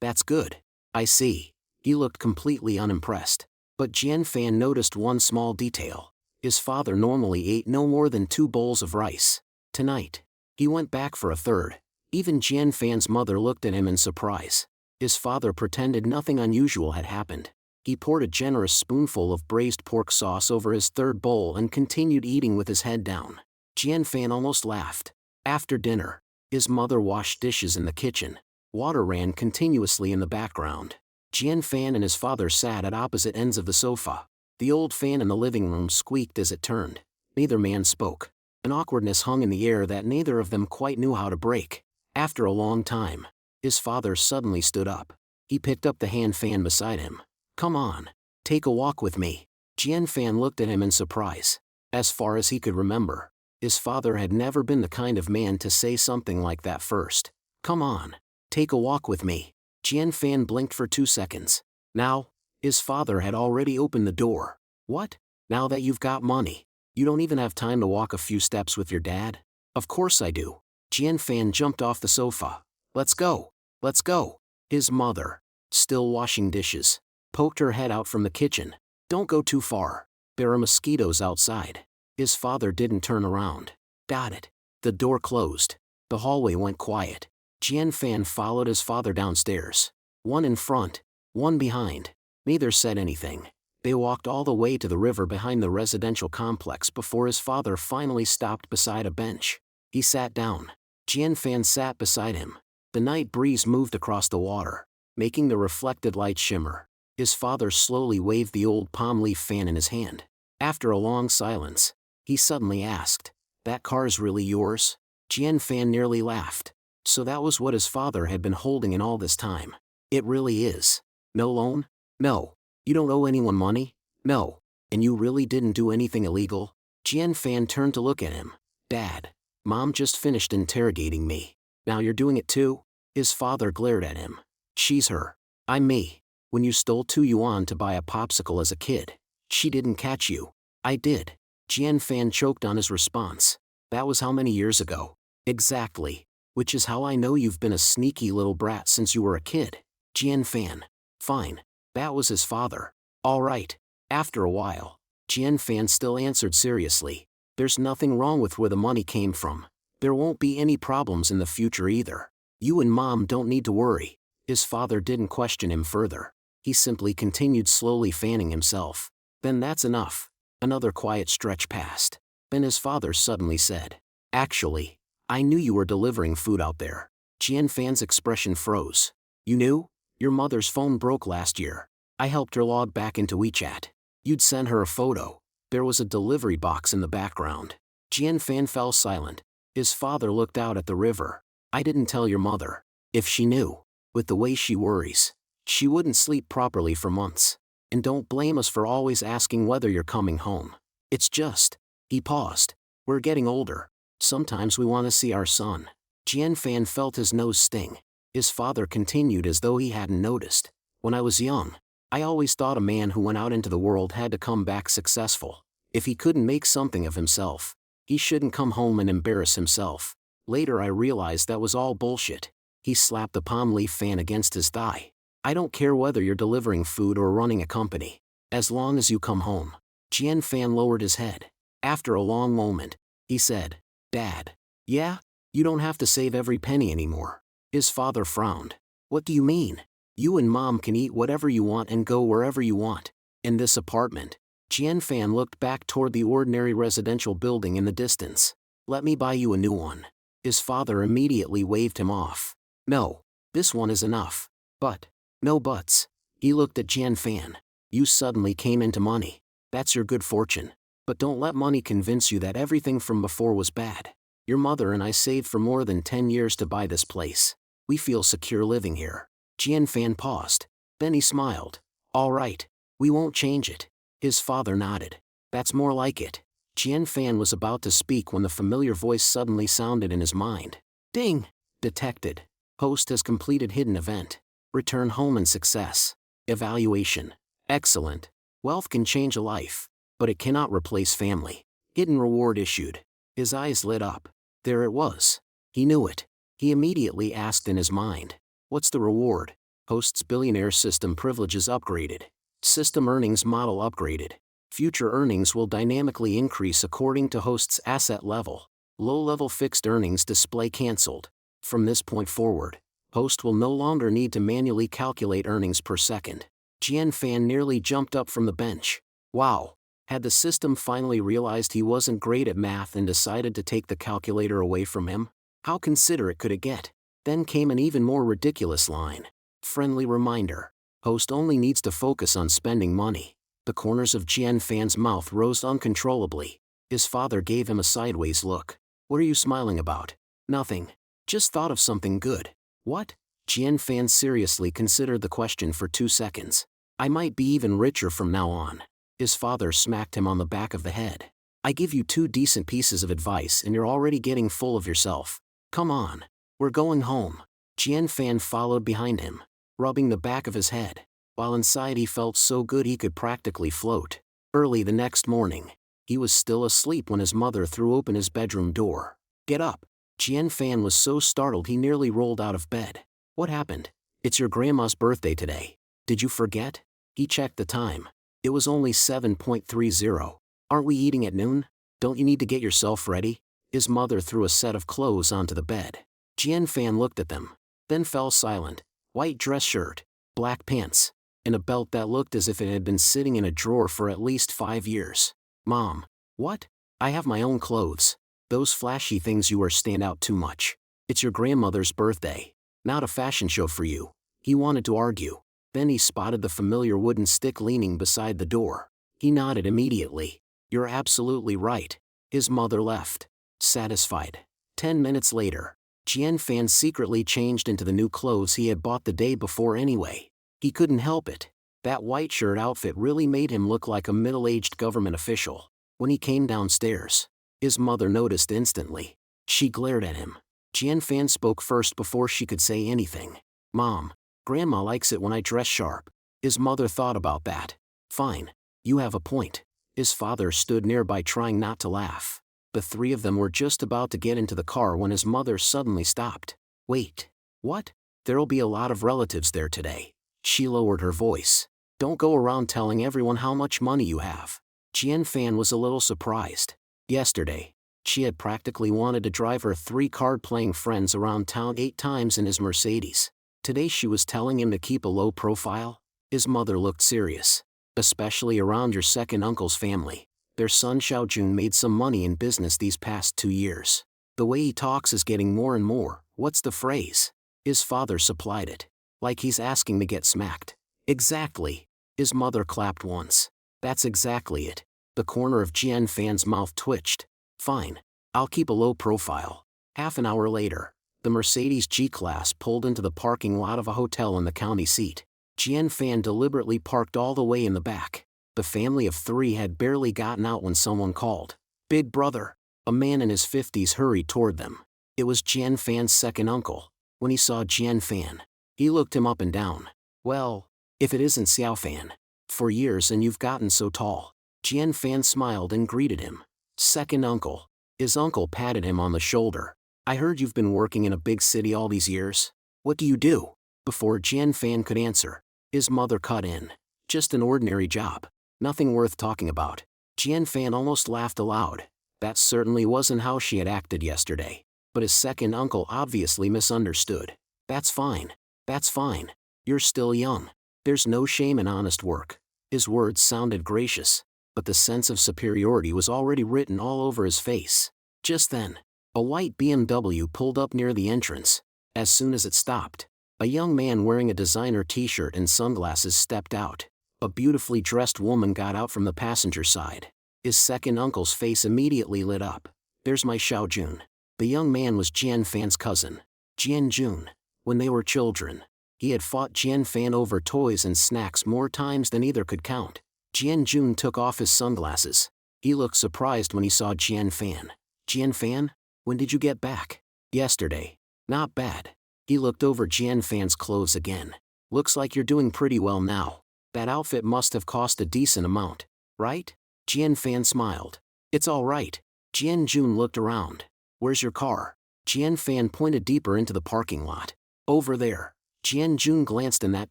That's good. I see." He looked completely unimpressed. But Jian Fan noticed one small detail. His father normally ate no more than 2 bowls of rice. Tonight, he went back for a third. Even Jian Fan's mother looked at him in surprise. His father pretended nothing unusual had happened. He poured a generous spoonful of braised pork sauce over his third bowl and continued eating with his head down. Jian Fan almost laughed. After dinner, his mother washed dishes in the kitchen. Water ran continuously in the background. Jian Fan and his father sat at opposite ends of the sofa. The old fan in the living room squeaked as it turned. Neither man spoke. An awkwardness hung in the air that neither of them quite knew how to break. After a long time, his father suddenly stood up. He picked up the hand fan beside him. "Come on, take a walk with me." Jian Fan looked at him in surprise. As far as he could remember, his father had never been the kind of man to say something like that first. "Come on." Take a walk with me. Jian Fan blinked for 2 seconds. Now? His father had already opened the door. What? Now that you've got money, you don't even have time to walk a few steps with your dad? Of course I do. Jian Fan jumped off the sofa. Let's go. Let's go. His mother, still washing dishes, poked her head out from the kitchen. Don't go too far. There are mosquitoes outside. His father didn't turn around. Got it. The door closed. The hallway went quiet. Jian Fan followed his father downstairs. One in front, one behind. Neither said anything. They walked all the way to the river behind the residential complex before his father finally stopped beside a bench. He sat down. Jian Fan sat beside him. The night breeze moved across the water, making the reflected light shimmer. His father slowly waved the old palm leaf fan in his hand. After a long silence, he suddenly asked, "That car's really yours?" Jian Fan nearly laughed. So that was what his father had been holding in all this time. It really is. No loan? No. You don't owe anyone money? No. And you really didn't do anything illegal? Jian Fan turned to look at him. Dad, Mom just finished interrogating me. Now you're doing it too? His father glared at him. She's her. I'm me. When you stole 2 yuan to buy a popsicle as a kid, she didn't catch you. I did. Jian Fan choked on his response. That was how many years ago? Exactly. Which is how I know you've been a sneaky little brat since you were a kid. Jian Fan. Fine. That was his father. All right. After a while, Jian Fan still answered seriously. There's nothing wrong with where the money came from. There won't be any problems in the future either. You and Mom don't need to worry. His father didn't question him further. He simply continued slowly fanning himself. Then that's enough. Another quiet stretch passed. Then his father suddenly said, Actually, I knew you were delivering food out there. Jian Fan's expression froze. You knew? Your mother's phone broke last year. I helped her log back into WeChat. You'd sent her a photo. There was a delivery box in the background. Jian Fan fell silent. His father looked out at the river. I didn't tell your mother. If she knew, with the way she worries, she wouldn't sleep properly for months. And don't blame us for always asking whether you're coming home. It's just, he paused. We're getting older. Sometimes we want to see our son. Jian Fan felt his nose sting. His father continued as though he hadn't noticed. When I was young, I always thought a man who went out into the world had to come back successful. If he couldn't make something of himself, he shouldn't come home and embarrass himself. Later I realized that was all bullshit. He slapped the palm leaf fan against his thigh. I don't care whether you're delivering food or running a company. As long as you come home. Jian Fan lowered his head. After a long moment, he said, Dad. Yeah? You don't have to save every penny anymore. His father frowned. What do you mean? You and Mom can eat whatever you want and go wherever you want. In this apartment. Jian Fan looked back toward the ordinary residential building in the distance. Let me buy you a new one. His father immediately waved him off. No. This one is enough. But. No buts. He looked at Jian Fan. You suddenly came into money. That's your good fortune. But don't let money convince you that everything from before was bad. Your mother and I saved for more than 10 years to buy this place. We feel secure living here. Jian Fan paused. Then he smiled. All right. We won't change it. His father nodded. That's more like it. Jian Fan was about to speak when the familiar voice suddenly sounded in his mind. Ding! Detected. Host has completed hidden event. Return home in success. Evaluation. Excellent. Wealth can change a life, but it cannot replace family. Hidden reward issued. His eyes lit up. There it was. He knew it. He immediately asked in his mind. What's the reward? Host's billionaire system privileges upgraded. System earnings model upgraded. Future earnings will dynamically increase according to host's asset level. Low-level fixed earnings display cancelled. From this point forward, host will no longer need to manually calculate earnings per second. Jian Fan nearly jumped up from the bench. Wow. Had the system finally realized he wasn't great at math and decided to take the calculator away from him? How considerate could it get? Then came an even more ridiculous line. Friendly reminder. Host only needs to focus on spending money. The corners of Jian Fan's mouth rose uncontrollably. His father gave him a sideways look. What are you smiling about? Nothing. Just thought of something good. What? Jian Fan seriously considered the question for 2 seconds. I might be even richer from now on. His father smacked him on the back of the head. I give you 2 decent pieces of advice and you're already getting full of yourself. Come on. We're going home. Jian Fan followed behind him, rubbing the back of his head, while inside he felt so good he could practically float. Early the next morning, he was still asleep when his mother threw open his bedroom door. "Get up!" Jian Fan was so startled he nearly rolled out of bed. "What happened?" "It's your grandma's birthday today. Did you forget?" He checked the time. It was only 7:30. "Aren't we eating at noon? Don't you need to get yourself ready?" His mother threw a set of clothes onto the bed. Jian Fan looked at them, then fell silent. White dress shirt, black pants, and a belt that looked as if it had been sitting in a drawer for at least 5 years. "Mom." "What?" "I have my own clothes. Those flashy things you wear stand out too much. It's your grandmother's birthday, not a fashion show for you." He wanted to argue. Then he spotted the familiar wooden stick leaning beside the door. He nodded immediately. "You're absolutely right." His mother left, satisfied. 10 minutes later, Jian Fan secretly changed into the new clothes he had bought the day before anyway. He couldn't help it. That white shirt outfit really made him look like a middle-aged government official. When he came downstairs, his mother noticed instantly. She glared at him. Jian Fan spoke first before she could say anything. "Mom, Grandma likes it when I dress sharp." His mother thought about that. "Fine. You have a point." His father stood nearby trying not to laugh. The three of them were just about to get into the car when his mother suddenly stopped. "Wait. What? There'll be a lot of relatives there today." She lowered her voice. "Don't go around telling everyone how much money you have." Jian Fan was a little surprised. Yesterday, she had practically wanted to drive her 3 card-playing friends around town 8 times in his Mercedes. Today she was telling him to keep a low profile? His mother looked serious. "Especially around your second uncle's family. Their son Xiaojun made some money in business these past 2 years. The way he talks is getting more and more, what's the phrase?" His father supplied it. "Like he's asking to get smacked." "Exactly." His mother clapped once. "That's exactly it." The corner of Jian Fan's mouth twitched. "Fine. I'll keep a low profile." Half an hour later, the Mercedes G-Class pulled into the parking lot of a hotel in the county seat. Jian Fan deliberately parked all the way in the back. The family of 3 had barely gotten out when someone called. "Big brother." A man in his 50s hurried toward them. It was Jian Fan's second uncle. When he saw Jian Fan, he looked him up and down. "Well, if it isn't Xiao Fan. For years and you've gotten so tall." Jian Fan smiled and greeted him. "Second uncle." His uncle patted him on the shoulder. "I heard you've been working in a big city all these years. What do you do?" Before Jian Fan could answer, his mother cut in. "Just an ordinary job. Nothing worth talking about." Jian Fan almost laughed aloud. That certainly wasn't how she had acted yesterday. But his second uncle obviously misunderstood. "That's fine. That's fine. You're still young. There's no shame in honest work." His words sounded gracious, but the sense of superiority was already written all over his face. Just then, a white BMW pulled up near the entrance. As soon as it stopped, a young man wearing a designer t-shirt and sunglasses stepped out. A beautifully dressed woman got out from the passenger side. His second uncle's face immediately lit up. "There's my Xiaojun." The young man was Jian Fan's cousin, Jian Jun. When they were children, he had fought Jian Fan over toys and snacks more times than either could count. Jian Jun took off his sunglasses. He looked surprised when he saw Jian Fan. "Jian Fan? When did you get back?" "Yesterday." "Not bad." He looked over Jian Fan's clothes again. "Looks like you're doing pretty well now. That outfit must have cost a decent amount, right?" Jian Fan smiled. "It's all right." Jian Jun looked around. "Where's your car?" Jian Fan pointed deeper into the parking lot. "Over there." Jian Jun glanced in that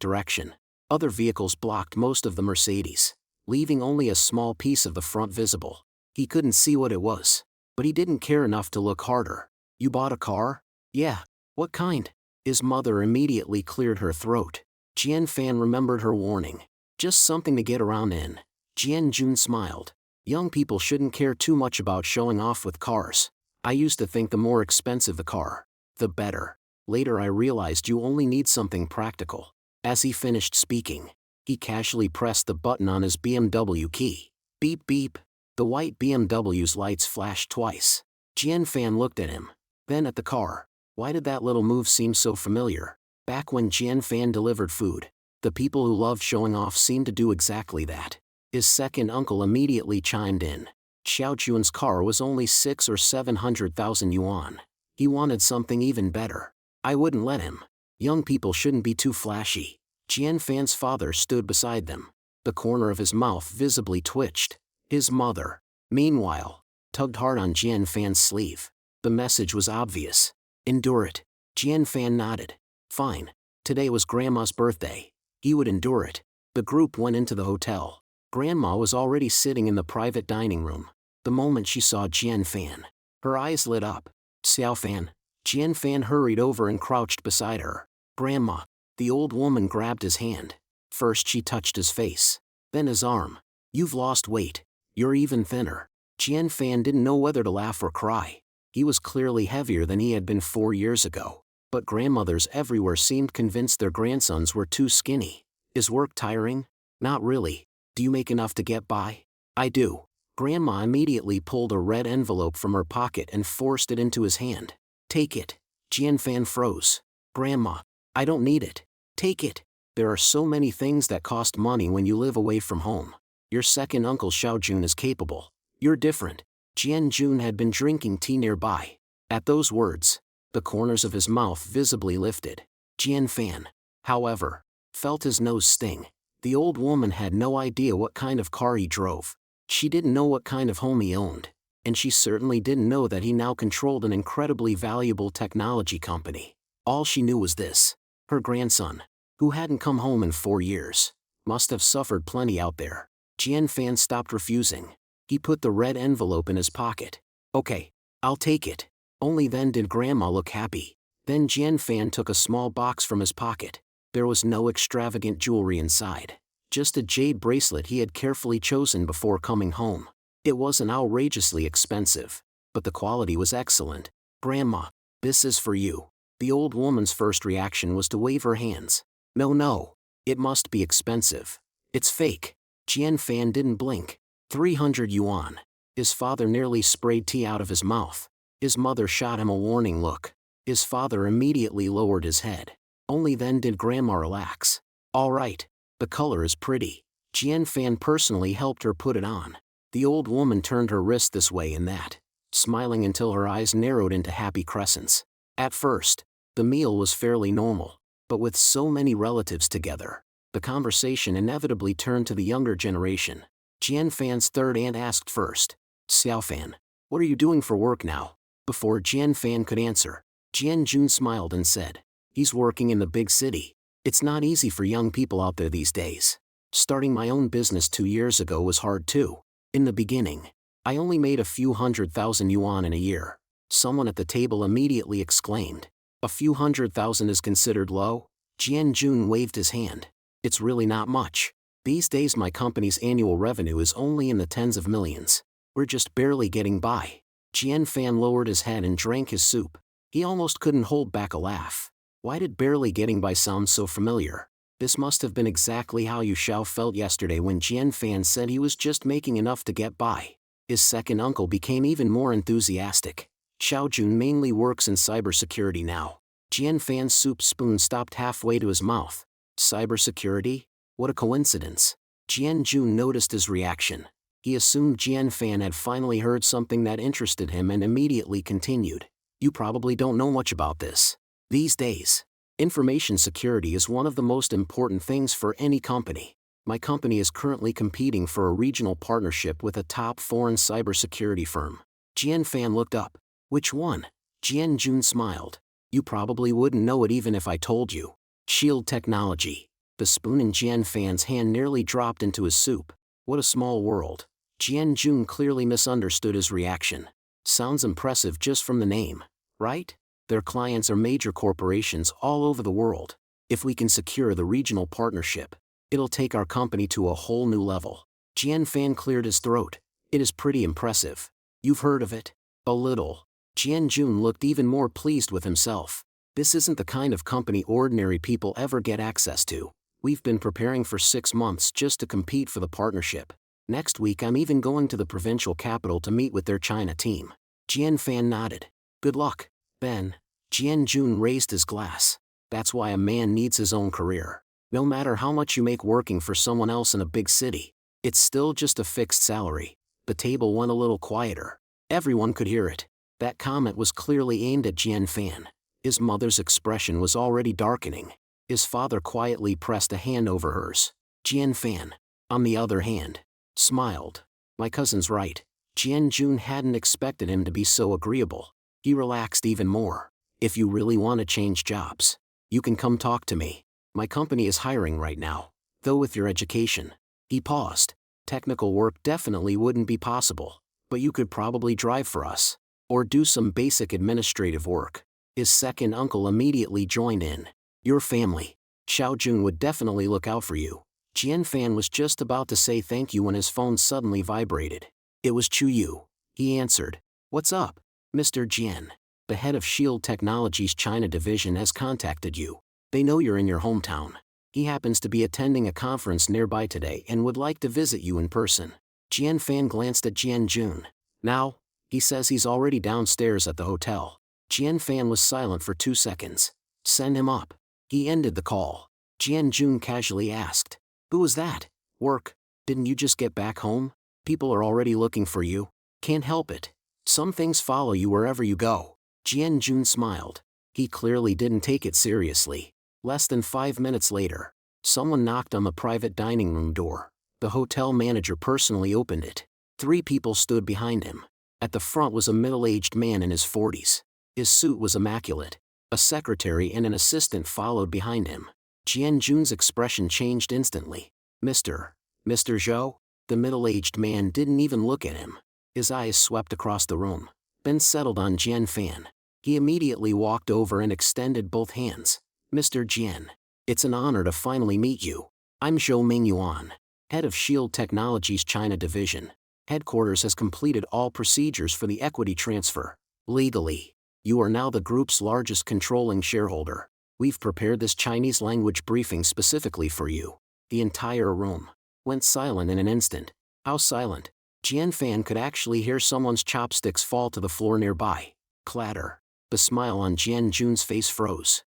direction. Other vehicles blocked most of the Mercedes, leaving only a small piece of the front visible. He couldn't see what it was, but he didn't care enough to look harder. "You bought a car?" "Yeah." "What kind?" His mother immediately cleared her throat. Jian Fan remembered her warning. "Just something to get around in." Jian Jun smiled. "Young people shouldn't care too much about showing off with cars. I used to think the more expensive the car, the better. Later I realized you only need something practical." As he finished speaking, he casually pressed the button on his BMW key. Beep beep. The white BMW's lights flashed twice. Jian Fan looked at him, then at the car. Why did that little move seem so familiar? Back when Jian Fan delivered food, the people who loved showing off seemed to do exactly that. His second uncle immediately chimed in. Xiaojun's car was only 6 or 700,000 yuan. He wanted something even better. "I wouldn't let him." Young people shouldn't be too flashy. Jian Fan's father stood beside them. The corner of his mouth visibly twitched. His mother, meanwhile, tugged hard on Jian Fan's sleeve. The message was obvious. Endure it. Jian Fan nodded. Fine. Today was Grandma's birthday. He would endure it. The group went into the hotel. Grandma was already sitting in the private dining room. The moment she saw Jian Fan, her eyes lit up. Xiao Fan. Jian Fan hurried over and crouched beside her. Grandma. The old woman grabbed his hand. First she touched his face, then his arm. You've lost weight. You're even thinner. Jian Fan didn't know whether to laugh or cry. He was clearly heavier than he had been 4 years ago. But grandmothers everywhere seemed convinced their grandsons were too skinny. Is work tiring? Not really. Do you make enough to get by? I do. Grandma immediately pulled a red envelope from her pocket and forced it into his hand. Take it. Jian Fan froze. Grandma, I don't need it. Take it. There are so many things that cost money when you live away from home. Your second uncle Xiaojun is capable. You're different. Jian Jun had been drinking tea nearby. At those words, the corners of his mouth visibly lifted. Jian Fan, however, felt his nose sting. The old woman had no idea what kind of car he drove. She didn't know what kind of home he owned. And she certainly didn't know that he now controlled an incredibly valuable technology company. All she knew was this. Her grandson, who hadn't come home in 4 years, must have suffered plenty out there. Jian Fan stopped refusing. He put the red envelope in his pocket. Okay, I'll take it. Only then did Grandma look happy. Then Jian Fan took a small box from his pocket. There was no extravagant jewelry inside. Just a jade bracelet he had carefully chosen before coming home. It wasn't outrageously expensive, but the quality was excellent. Grandma, this is for you. The old woman's first reaction was to wave her hands. No, it must be expensive. It's fake. Jian Fan didn't blink. 300 yuan. His father nearly sprayed tea out of his mouth. His mother shot him a warning look. His father immediately lowered his head. Only then did Grandma relax. All right, the color is pretty. Jian Fan personally helped her put it on. The old woman turned her wrist this way and that, smiling until her eyes narrowed into happy crescents. At first, the meal was fairly normal, but with so many relatives together, the conversation inevitably turned to the younger generation. Jian Fan's third aunt asked first. Xiao Fan, what are you doing for work now? Before Jian Fan could answer, Jian Jun smiled and said, he's working in the big city. It's not easy for young people out there these days. Starting my own business 2 years ago was hard too. In the beginning, I only made a few 100,000 yuan in a year. Someone at the table immediately exclaimed. A few 100,000 is considered low? Jian Jun waved his hand. It's really not much. These days my company's annual revenue is only in the tens of millions. We're just barely getting by. Jian Fan lowered his head and drank his soup. He almost couldn't hold back a laugh. Why did barely getting by sound so familiar? This must have been exactly how Yu Xiao felt yesterday when Jian Fan said he was just making enough to get by. His second uncle became even more enthusiastic. Xiaojun mainly works in cybersecurity now. Jian Fan's soup spoon stopped halfway to his mouth. Cybersecurity? What a coincidence. Jian Jun noticed his reaction. He assumed Jian Fan had finally heard something that interested him and immediately continued. You probably don't know much about this. These days, information security is one of the most important things for any company. My company is currently competing for a regional partnership with a top foreign cybersecurity firm. Jian Fan looked up. Which one? Jian Jun smiled. You probably wouldn't know it even if I told you. Shield Technology. The spoon in Jian Fan's hand nearly dropped into his soup. What a small world. Jian Jun clearly misunderstood his reaction. Sounds impressive just from the name, right? Their clients are major corporations all over the world. If we can secure the regional partnership, it'll take our company to a whole new level. Jian Fan cleared his throat. It is pretty impressive. You've heard of it? A little. Jian Jun looked even more pleased with himself. This isn't the kind of company ordinary people ever get access to. We've been preparing for 6 months just to compete for the partnership. Next week I'm even going to the provincial capital to meet with their China team. Jian Fan nodded. Good luck, Ben. Jian Jun raised his glass. That's why a man needs his own career. No matter how much you make working for someone else in a big city, it's still just a fixed salary. The table went a little quieter. Everyone could hear it. That comment was clearly aimed at Jian Fan. His mother's expression was already darkening. His father quietly pressed a hand over hers. Jian Fan, on the other hand, smiled. My cousin's right. Jian Jun hadn't expected him to be so agreeable. He relaxed even more. If you really want to change jobs, you can come talk to me. My company is hiring right now. Though with your education. He paused. Technical work definitely wouldn't be possible, but you could probably drive for us. Or do some basic administrative work. His second uncle immediately joined in. Your family. Xiao Jun would definitely look out for you. Jian Fan was just about to say thank you when his phone suddenly vibrated. It was Chu Yu. He answered. What's up, Mr. Jian? The head of Shield Technologies China division has contacted you. They know you're in your hometown. He happens to be attending a conference nearby today and would like to visit you in person. Jian Fan glanced at Jian Jun. Now, he says he's already downstairs at the hotel. Jian Fan was silent for 2 seconds. Send him up. He ended the call. Jian Jun casually asked. Who was that? Work. Didn't you just get back home? People are already looking for you. Can't help it. Some things follow you wherever you go. Jian Jun smiled. He clearly didn't take it seriously. Less than 5 minutes later, someone knocked on the private dining room door. The hotel manager personally opened it. 3 people stood behind him. At the front was a middle-aged man in his 40s. His suit was immaculate. A secretary and an assistant followed behind him. Jian Jun's expression changed instantly. Mr. Zhou? The middle-aged man didn't even look at him. His eyes swept across the room, then settled on Jian Fan. He immediately walked over and extended both hands. Mr. Jian, it's an honor to finally meet you. I'm Zhou Mingyuan, head of Shield Technologies China division. Headquarters has completed all procedures for the equity transfer. Legally, you are now the group's largest controlling shareholder. We've prepared this Chinese language briefing specifically for you. The entire room went silent in an instant. How silent? Jian Fan could actually hear someone's chopsticks fall to the floor nearby. Clatter. The smile on Jian Jun's face froze.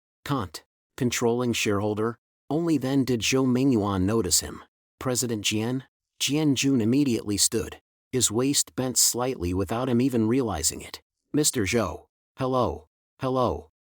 Controlling shareholder? Only then did Zhou Mingyuan notice him. President Jian? Jian Jun immediately stood. His waist bent slightly without him even realizing it. Mr. Zhou. Hello.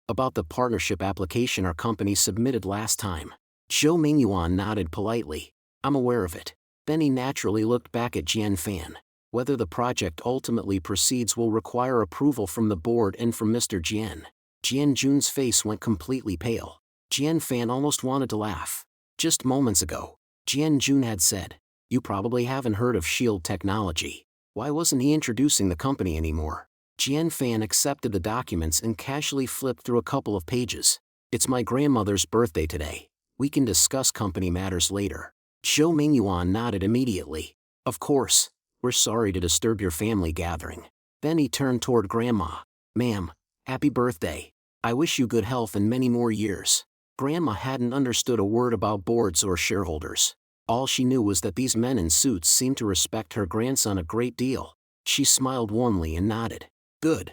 About the partnership application our company submitted last time. Zhou Mingyuan nodded politely. I'm aware of it. Then he naturally looked back at Jian Fan. Whether the project ultimately proceeds will require approval from the board and from Mr. Jian. Jian Jun's face went completely pale. Jian Fan almost wanted to laugh. Just moments ago, Jian Jun had said, you probably haven't heard of Shield Technology. Why wasn't he introducing the company anymore? Jian Fan accepted the documents and casually flipped through a couple of pages. It's my grandmother's birthday today. We can discuss company matters later. Zhou Mingyuan nodded immediately. Of course, we're sorry to disturb your family gathering. Then he turned toward Grandma. Ma'am, happy birthday. I wish you good health and many more years. Grandma hadn't understood a word about boards or shareholders. All she knew was that these men in suits seemed to respect her grandson a great deal. She smiled warmly and nodded. Good.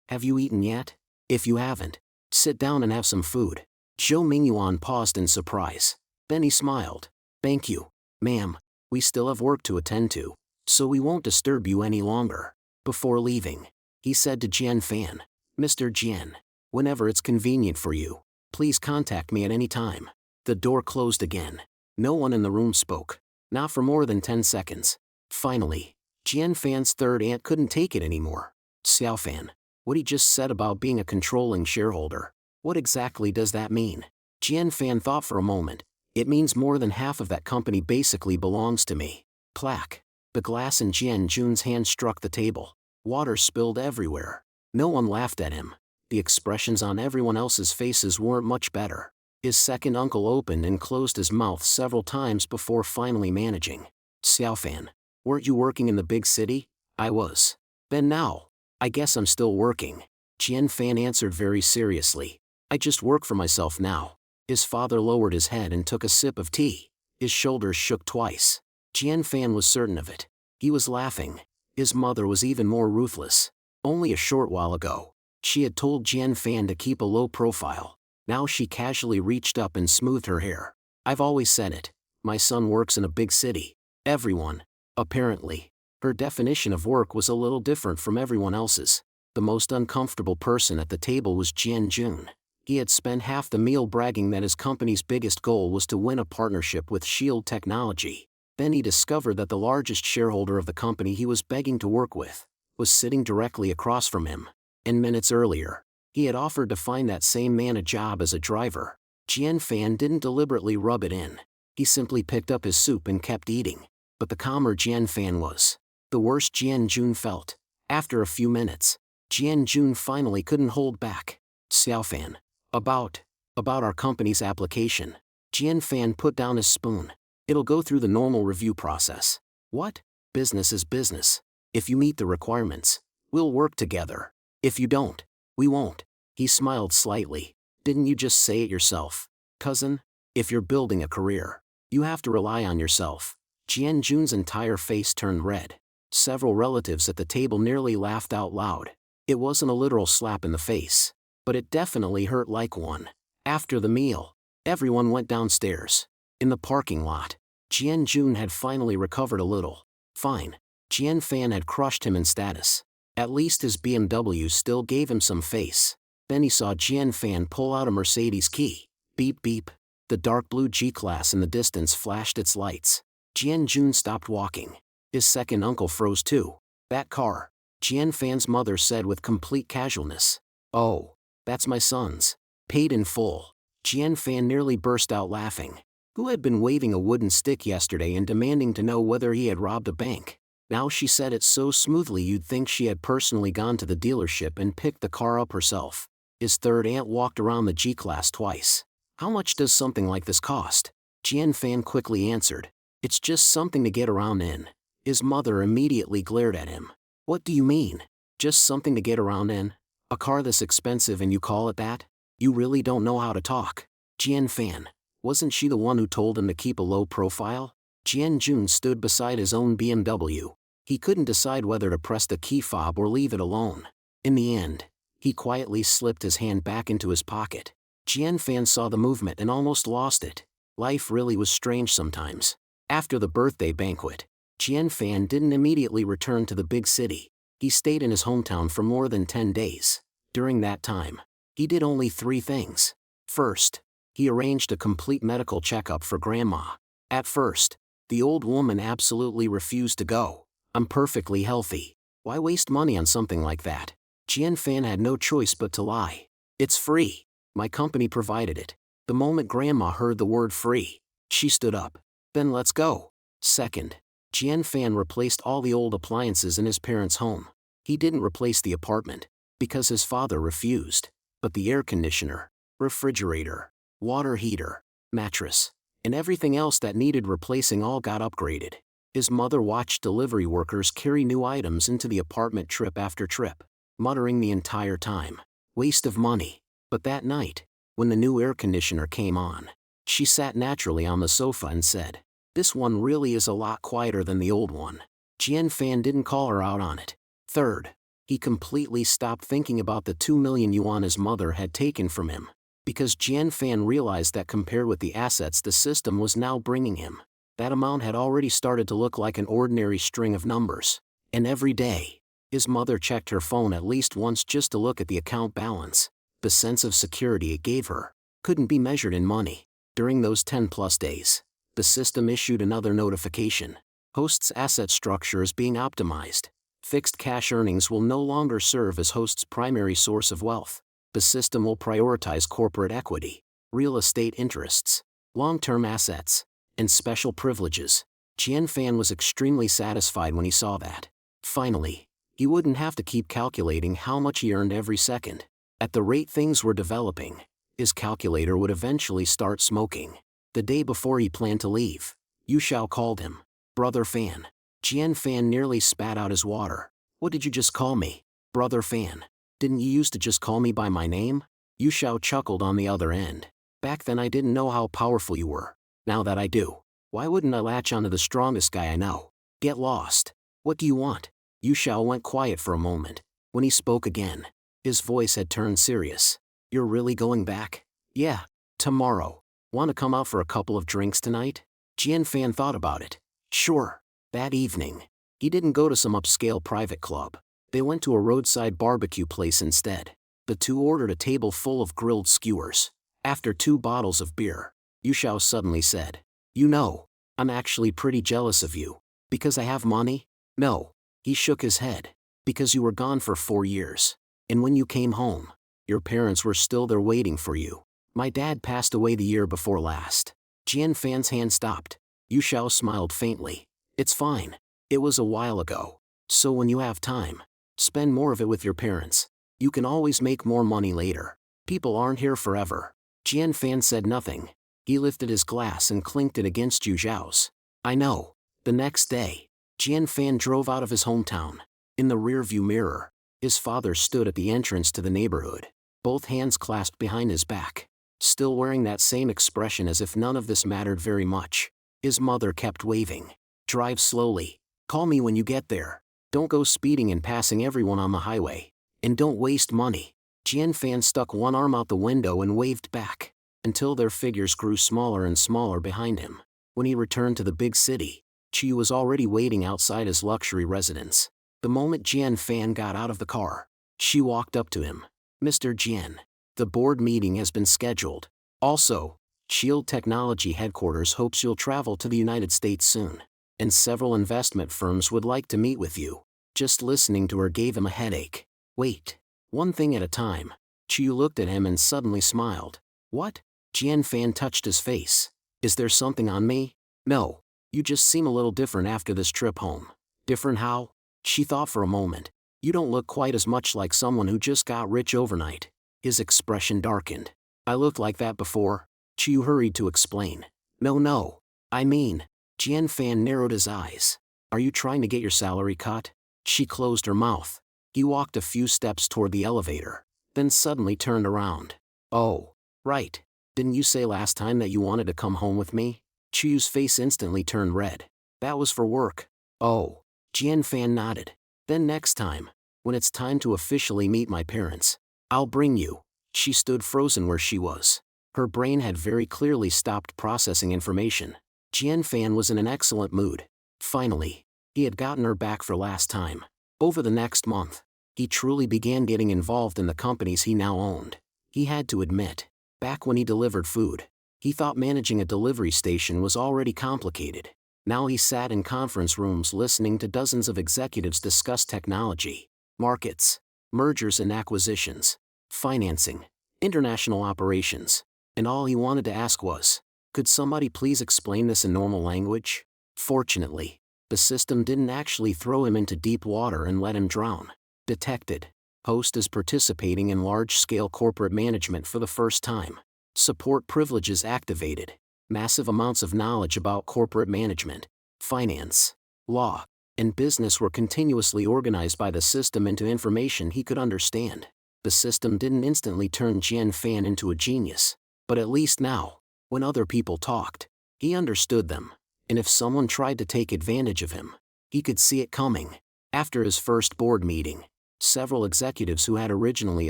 Have you eaten yet? If you haven't, sit down and have some food. Zhou Mingyuan paused in surprise. Then he smiled. Thank you, ma'am. We still have work to attend to, so we won't disturb you any longer. Before leaving, he said to Jian Fan, Mr. Jian, whenever it's convenient for you, please contact me at any time. The door closed again. No one in the room spoke. Not for more than 10 seconds. Finally, Jian Fan's third aunt couldn't take it anymore. Xiao Fan, what he just said about being a controlling shareholder, what exactly does that mean? Jian Fan thought for a moment. It means more than half of that company basically belongs to me. Clack. The glass in Jian Jun's hand struck the table. Water spilled everywhere. No one laughed at him. The expressions on everyone else's faces weren't much better. His second uncle opened and closed his mouth several times before finally managing. Xiao Fan, weren't you working in the big city? I was. Then now, I guess I'm still working. Jian Fan answered very seriously. I just work for myself now. His father lowered his head and took a sip of tea. His shoulders shook twice. Jian Fan was certain of it. He was laughing. His mother was even more ruthless. Only a short while ago, she had told Jian Fan to keep a low profile. Now she casually reached up and smoothed her hair. I've always said it. My son works in a big city. Everyone. Apparently, her definition of work was a little different from everyone else's. The most uncomfortable person at the table was Jian Jun. He had spent half the meal bragging that his company's biggest goal was to win a partnership with Shield Technology. Then he discovered that the largest shareholder of the company he was begging to work with was sitting directly across from him. And minutes earlier, he had offered to find that same man a job as a driver. Jian Fan didn't deliberately rub it in. He simply picked up his soup and kept eating. But the calmer Jian Fan was, the worse Jian Jun felt. After a few minutes, Jian Jun finally couldn't hold back. Xiao Fan. About our company's application. Jian Fan put down his spoon. It'll go through the normal review process. What? Business is business. If you meet the requirements, we'll work together. If you don't, we won't. He smiled slightly. Didn't you just say it yourself, cousin? If you're building a career, you have to rely on yourself. Jian Jun's entire face turned red. Several relatives at the table nearly laughed out loud. It wasn't a literal slap in the face, but it definitely hurt like one. After the meal, everyone went downstairs. In the parking lot, Jian Jun had finally recovered a little. Fine. Jian Fan had crushed him in status. At least his BMW still gave him some face. Then he saw Jian Fan pull out a Mercedes key. Beep beep. The dark blue G-Class in the distance flashed its lights. Jian Jun stopped walking. His second uncle froze too. That car, Jian Fan's mother said with complete casualness. Oh, that's my son's. Paid in full. Jian Fan nearly burst out laughing. Who had been waving a wooden stick yesterday and demanding to know whether he had robbed a bank? Now she said it so smoothly you'd think she had personally gone to the dealership and picked the car up herself. His third aunt walked around the G-Class twice. How much does something like this cost? Jian Fan quickly answered. It's just something to get around in. His mother immediately glared at him. What do you mean? Just something to get around in? A car this expensive and you call it that? You really don't know how to talk. Jian Fan. Wasn't she the one who told him to keep a low profile? Jian Jun stood beside his own BMW. He couldn't decide whether to press the key fob or leave it alone. In the end, he quietly slipped his hand back into his pocket. Jian Fan saw the movement and almost lost it. Life really was strange sometimes. After the birthday banquet, Jian Fan didn't immediately return to the big city. He stayed in his hometown for more than 10 days. During that time, he did only 3 things. First, he arranged a complete medical checkup for Grandma. At first, the old woman absolutely refused to go. I'm perfectly healthy. Why waste money on something like that? Jian Fan had no choice but to lie. It's free. My company provided it. The moment Grandma heard the word free, she stood up. Then let's go. Second, Jian Fan replaced all the old appliances in his parents' home. He didn't replace the apartment, because his father refused, but the air conditioner, refrigerator, water heater, mattress, and everything else that needed replacing all got upgraded. His mother watched delivery workers carry new items into the apartment trip after trip, muttering the entire time. Waste of money. But that night, when the new air conditioner came on, she sat naturally on the sofa and said, "This one really is a lot quieter than the old one." Jian Fan didn't call her out on it. Third, he completely stopped thinking about the 2 million yuan his mother had taken from him, because Jian Fan realized that compared with the assets the system was now bringing him, that amount had already started to look like an ordinary string of numbers. And every day, his mother checked her phone at least once just to look at the account balance. The sense of security it gave her couldn't be measured in money. During those 10+ days, the system issued another notification. Host's asset structure is being optimized. Fixed cash earnings will no longer serve as host's primary source of wealth. The system will prioritize corporate equity, real estate interests, long-term assets, and special privileges. Jian Fan was extremely satisfied when he saw that. Finally, he wouldn't have to keep calculating how much he earned every second. At the rate things were developing, his calculator would eventually start smoking. The day before he planned to leave, Yu Xiao called him, "Brother Fan." Jian Fan nearly spat out his water. "What did you just call me? Brother Fan? Didn't you used to just call me by my name?" Yu Xiao chuckled on the other end. "Back then I didn't know how powerful you were. Now that I do, why wouldn't I latch onto the strongest guy I know? Get lost. What do you want?" Yu Xiao went quiet for a moment. When he spoke again, his voice had turned serious. "You're really going back?" "Yeah, tomorrow. Want to come out for a couple of drinks tonight?" Jian Fan thought about it. Sure. That evening, he didn't go to some upscale private club. They went to a roadside barbecue place instead. The two ordered a table full of grilled skewers. After 2 bottles of beer, Yu Xiao suddenly said, "You know, I'm actually pretty jealous of you. Because I have money?" "No." He shook his head. "Because you were gone for 4 years. And when you came home, your parents were still there waiting for you. My dad passed away the year before last." Jian Fan's hand stopped. Yu Xiao smiled faintly. "It's fine. It was a while ago. So when you have time, spend more of it with your parents. You can always make more money later. People aren't here forever." Jian Fan said nothing. He lifted his glass and clinked it against Yu Xiao's. "I know." The next day, Jian Fan drove out of his hometown. In the rearview mirror, his father stood at the entrance to the neighborhood, both hands clasped behind his back, still wearing that same expression as if none of this mattered very much. His mother kept waving. "Drive slowly. Call me when you get there. Don't go speeding and passing everyone on the highway. And don't waste money." Jian Fan stuck one arm out the window and waved back, until their figures grew smaller and smaller behind him. When he returned to the big city, Chi was already waiting outside his luxury residence. The moment Jian Fan got out of the car, she walked up to him. "Mr. Jian, the board meeting has been scheduled. Also, Shield Technology headquarters hopes you'll travel to the United States soon. And several investment firms would like to meet with you." Just listening to her gave him a headache. "Wait. One thing at a time." Chiu looked at him and suddenly smiled. "What?" Jian Fan touched his face. "Is there something on me?" "No. You just seem a little different after this trip home." "Different how?" She thought for a moment. "You don't look quite as much like someone who just got rich overnight." His expression darkened. "I looked like that before?" Chiu hurried to explain. No. I mean," Jian Fan narrowed his eyes. "Are you trying to get your salary cut?" She closed her mouth. He walked a few steps toward the elevator, then suddenly turned around. "Oh, right. Didn't you say last time that you wanted to come home with me?" Chiu's face instantly turned red. "That was for work." "Oh." Jian Fan nodded. "Then next time, when it's time to officially meet my parents, I'll bring you." She stood frozen where she was. Her brain had very clearly stopped processing information. Jian Fan was in an excellent mood. Finally, he had gotten her back for last time. Over the next month, he truly began getting involved in the companies he now owned. He had to admit, back when he delivered food, he thought managing a delivery station was already complicated. Now he sat in conference rooms listening to dozens of executives discuss technology, markets, mergers and acquisitions, financing, international operations, and all he wanted to ask was, could somebody please explain this in normal language? Fortunately, the system didn't actually throw him into deep water and let him drown. Detected. Host is participating in large-scale corporate management for the first time. Support privileges activated. Massive amounts of knowledge about corporate management, finance, law, and business were continuously organized by the system into information he could understand. The system didn't instantly turn Jian Fan into a genius, but at least now, when other people talked, he understood them. And if someone tried to take advantage of him, he could see it coming. After his first board meeting, several executives who had originally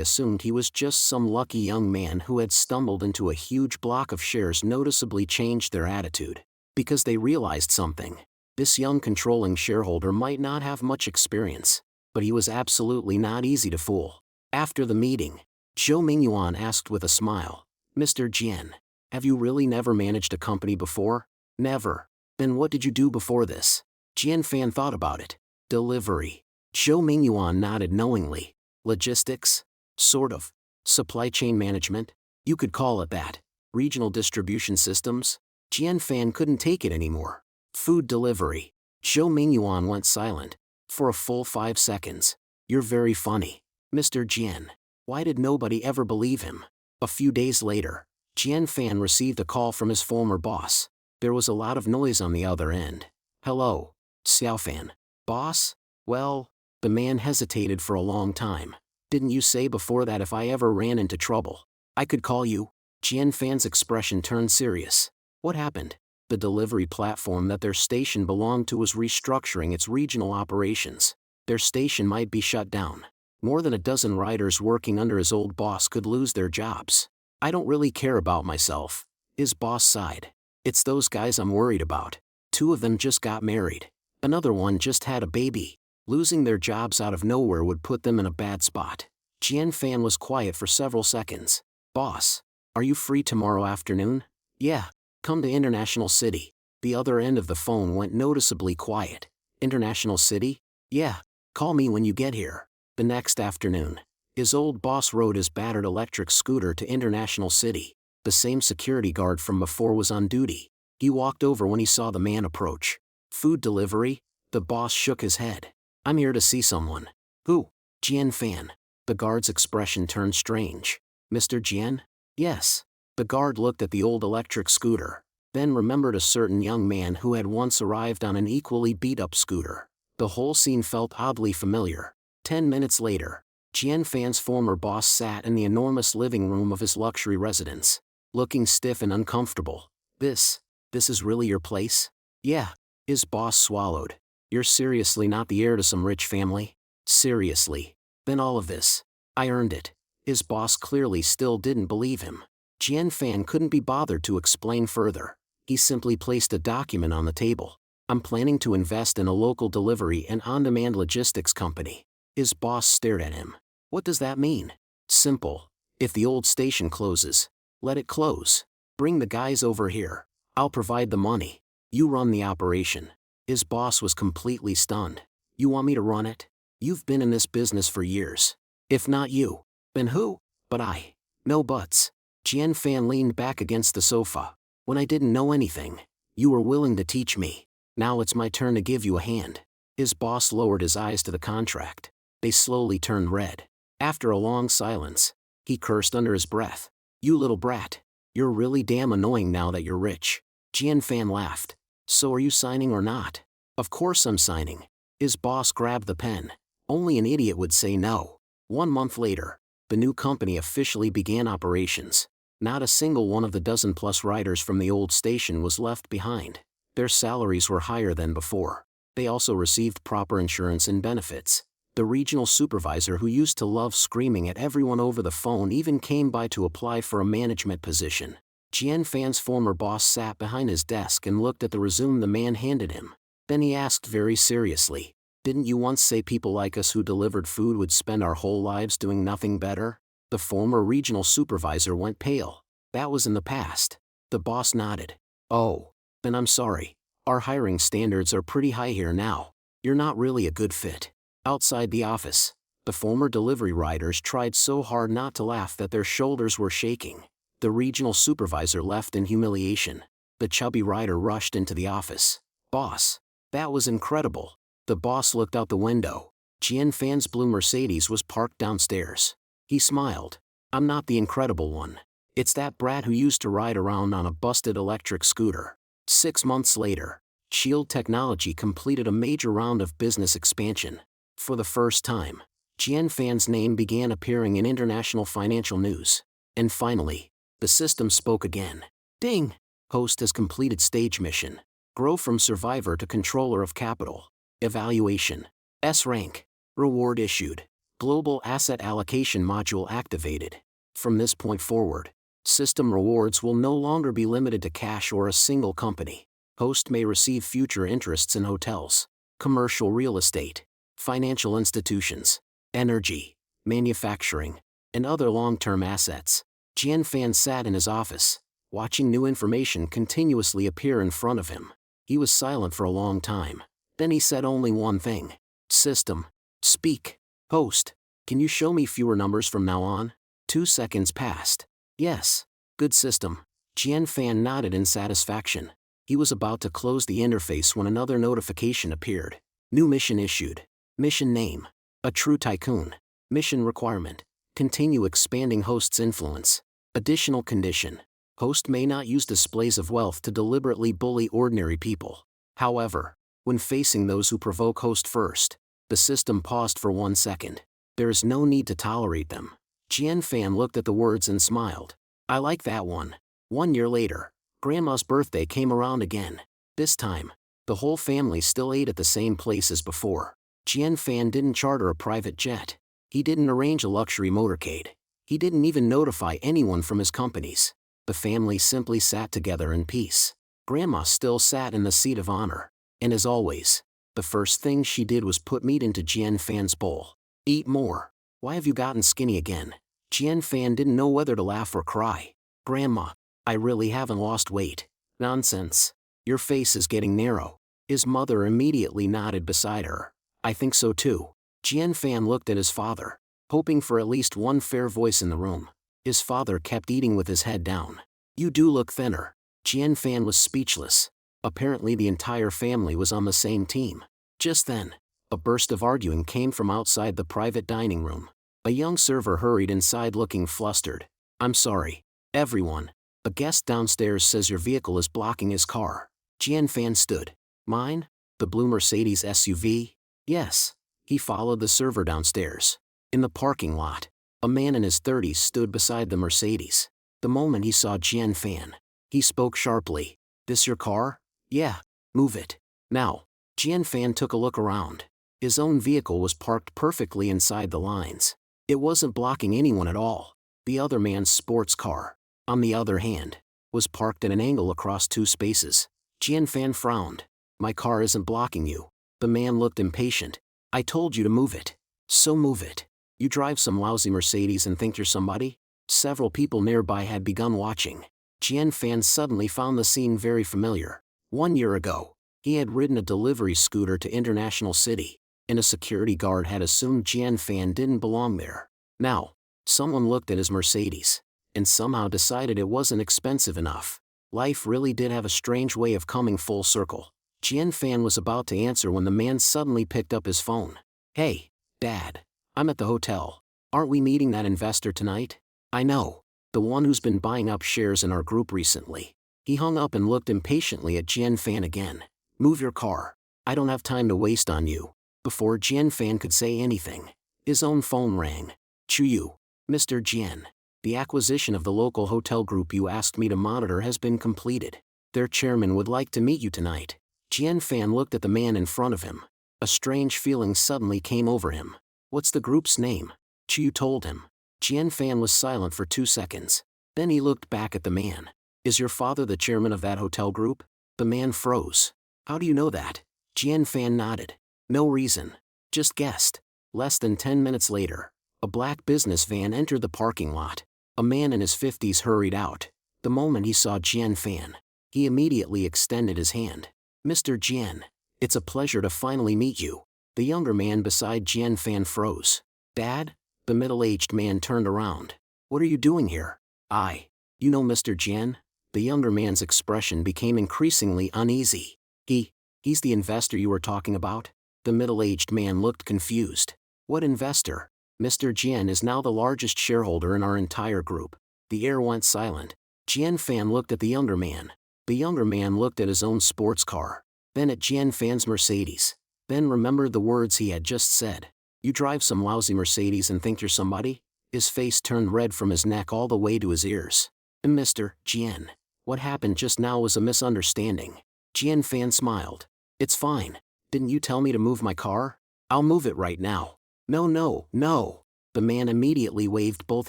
assumed he was just some lucky young man who had stumbled into a huge block of shares noticeably changed their attitude, because they realized something. This young controlling shareholder might not have much experience, but he was absolutely not easy to fool. After the meeting, Zhou Mingyuan asked with a smile, "Mr. Jian, have you really never managed a company before?" "Never." "Then what did you do before this?" Jian Fan thought about it. "Delivery." Zhou Mingyuan nodded knowingly. "Logistics? Sort of. Supply chain management? You could call it that. Regional distribution systems?" Jian Fan couldn't take it anymore. "Food delivery." Zhou Mingyuan went silent. For a full 5 seconds. "You're very funny, Mr. Jian. Why did nobody ever believe him?" A few days later, Jian Fan received a call from his former boss. There was a lot of noise on the other end. "Hello, Xiaofan." "Boss?" "Well," the man hesitated for a long time. "Didn't you say before that if I ever ran into trouble, I could call you?" Jian Fan's expression turned serious. "What happened?" "The delivery platform that their station belonged to was restructuring its regional operations. Their station might be shut down. More than a dozen riders working under his old boss could lose their jobs." "I don't really care about myself," his boss sighed. "It's those guys I'm worried about. 2 of them just got married. Another one just had a baby. Losing their jobs out of nowhere would put them in a bad spot. Jian Fan was quiet for several seconds. Boss, are you free tomorrow afternoon? Yeah, come to International City. The other end of the phone went noticeably quiet. International City? Yeah, call me when you get here. The next afternoon, his old boss rode his battered electric scooter to International City. The same security guard from before was on duty. He walked over when he saw the man approach. Food delivery? The boss shook his head. I'm here to see someone. Who? Jian Fan. The guard's expression turned strange. Mr. Jian? Yes. The guard looked at the old electric scooter, then remembered a certain young man who had once arrived on an equally beat-up scooter. The whole scene felt oddly familiar. 10 minutes later, Jian Fan's former boss sat in the enormous living room of his luxury residence, looking stiff and uncomfortable. This is really your place? Yeah. His boss swallowed. You're seriously not the heir to some rich family? Seriously. Then all of this. I earned it. His boss clearly still didn't believe him. Jian Fan couldn't be bothered to explain further. He simply placed a document on the table. I'm planning to invest in a local delivery and on-demand logistics company. His boss stared at him. What does that mean? Simple. If the old station closes, let it close. Bring the guys over here. I'll provide the money. You run the operation. His boss was completely stunned. You want me to run it? You've been in this business for years. If not you, then who? But I. No buts. Jian Fan leaned back against the sofa. When I didn't know anything, you were willing to teach me. Now it's my turn to give you a hand. His boss lowered his eyes to the contract. They slowly turned red. After a long silence, he cursed under his breath. You little brat. You're really damn annoying now that you're rich. Jian Fan laughed. So are you signing or not? Of course I'm signing. His boss grabbed the pen. Only an idiot would say no. 1 month later, the new company officially began operations. Not a single one of the dozen-plus riders from the old station was left behind. Their salaries were higher than before. They also received proper insurance and benefits. The regional supervisor who used to love screaming at everyone over the phone even came by to apply for a management position. Jian Fan's former boss sat behind his desk and looked at the resume the man handed him. Then he asked very seriously, didn't you once say people like us who delivered food would spend our whole lives doing nothing better? The former regional supervisor went pale. That was in the past. The boss nodded. Oh, then I'm sorry. Our hiring standards are pretty high here now. You're not really a good fit. Outside the office, the former delivery riders tried so hard not to laugh that their shoulders were shaking. The regional supervisor left in humiliation. The chubby rider rushed into the office. Boss, that was incredible. The boss looked out the window. Jian Fan's blue Mercedes was parked downstairs. He smiled. I'm not the incredible one. It's that brat who used to ride around on a busted electric scooter. 6 months later, Shield Technology completed a major round of business expansion. For the first time, Jian Fan's name began appearing in international financial news. And finally, the system spoke again. Ding! Host has completed stage mission. Grow from survivor to controller of capital. Evaluation. S rank. Reward issued. Global asset allocation module activated. From this point forward, system rewards will no longer be limited to cash or a single company. Host may receive future interests in hotels, commercial real estate, financial institutions, energy, manufacturing, and other long-term assets. Jian Fan sat in his office, watching new information continuously appear in front of him. He was silent for a long time. Then he said only one thing. System. Speak. Host. Can you show me fewer numbers from now on? 2 seconds passed. Yes. Good system. Jian Fan nodded in satisfaction. He was about to close the interface when another notification appeared. New mission issued. Mission name. A true tycoon. Mission requirement. Continue expanding host's influence. Additional condition. Host may not use displays of wealth to deliberately bully ordinary people. However, when facing those who provoke host first, the system paused for 1 second. There is no need to tolerate them. Jian Fan looked at the words and smiled. I like that one. 1 year later, Grandma's birthday came around again. This time, the whole family still ate at the same place as before. Jian Fan didn't charter a private jet. He didn't arrange a luxury motorcade. He didn't even notify anyone from his companies. The family simply sat together in peace. Grandma still sat in the seat of honor. And as always, The first thing she did was put meat into Jian Fan's bowl. Eat more. Why have you gotten skinny again? Jian Fan didn't know whether to laugh or cry. Grandma, I really haven't lost weight. Nonsense. Your face is getting narrow. His mother immediately nodded beside her. I think so too. Jian Fan looked at his father, hoping for at least one fair voice in the room. His father kept eating with his head down. You do look thinner. Jian Fan was speechless. Apparently the entire family was on the same team. Just then, a burst of arguing came from outside the private dining room. A young server hurried inside looking flustered. I'm sorry, everyone. A guest downstairs says your vehicle is blocking his car. Jian Fan stood. Mine? The blue Mercedes SUV? Yes. He followed the server downstairs. In the parking lot, a man in his 30s stood beside the Mercedes. The moment he saw Jian Fan, he spoke sharply. This your car? Yeah. Move it. Now. Jian Fan took a look around. His own vehicle was parked perfectly inside the lines. It wasn't blocking anyone at all. The other man's sports car, on the other hand, was parked at an angle across two spaces. Jian Fan frowned. My car isn't blocking you. The man looked impatient. I told you to move it. So move it. You drive some lousy Mercedes and think you're somebody? Several people nearby had begun watching. Jian Fan suddenly found the scene very familiar. 1 year ago, he had ridden a delivery scooter to International City, and a security guard had assumed Jian Fan didn't belong there. Now, someone looked at his Mercedes, and somehow decided it wasn't expensive enough. Life really did have a strange way of coming full circle. Jian Fan was about to answer when the man suddenly picked up his phone. Hey, Dad. I'm at the hotel. Aren't we meeting that investor tonight? I know. The one who's been buying up shares in our group recently. He hung up and looked impatiently at Jian Fan again. Move your car. I don't have time to waste on you. Before Jian Fan could say anything, his own phone rang. Chuyu. Mr. Jian. The acquisition of the local hotel group you asked me to monitor has been completed. Their chairman would like to meet you tonight. Jian Fan looked at the man in front of him. A strange feeling suddenly came over him. What's the group's name? Chu told him. Jian Fan was silent for 2 seconds. Then he looked back at the man. Is your father the chairman of that hotel group? The man froze. How do you know that? Jian Fan nodded. No reason. Just guessed. Less than 10 minutes later, a black business van entered the parking lot. A man in his 50s hurried out. The moment he saw Jian Fan, he immediately extended his hand. Mr. Jian, it's a pleasure to finally meet you. The younger man beside Jian Fan froze. Dad? The middle-aged man turned around. What are you doing here? You know Mr. Jian? The younger man's expression became increasingly uneasy. He's the investor you were talking about? The middle-aged man looked confused. What investor? Mr. Jian is now the largest shareholder in our entire group. The air went silent. Jian Fan looked at the younger man. The younger man looked at his own sports car, then at Jian Fan's Mercedes. Then remembered the words he had just said. You drive some lousy Mercedes and think you're somebody? His face turned red from his neck all the way to his ears. Mr. Jian, what happened just now was a misunderstanding. Jian Fan smiled. It's fine. Didn't you tell me to move my car? I'll move it right now. No. The man immediately waved both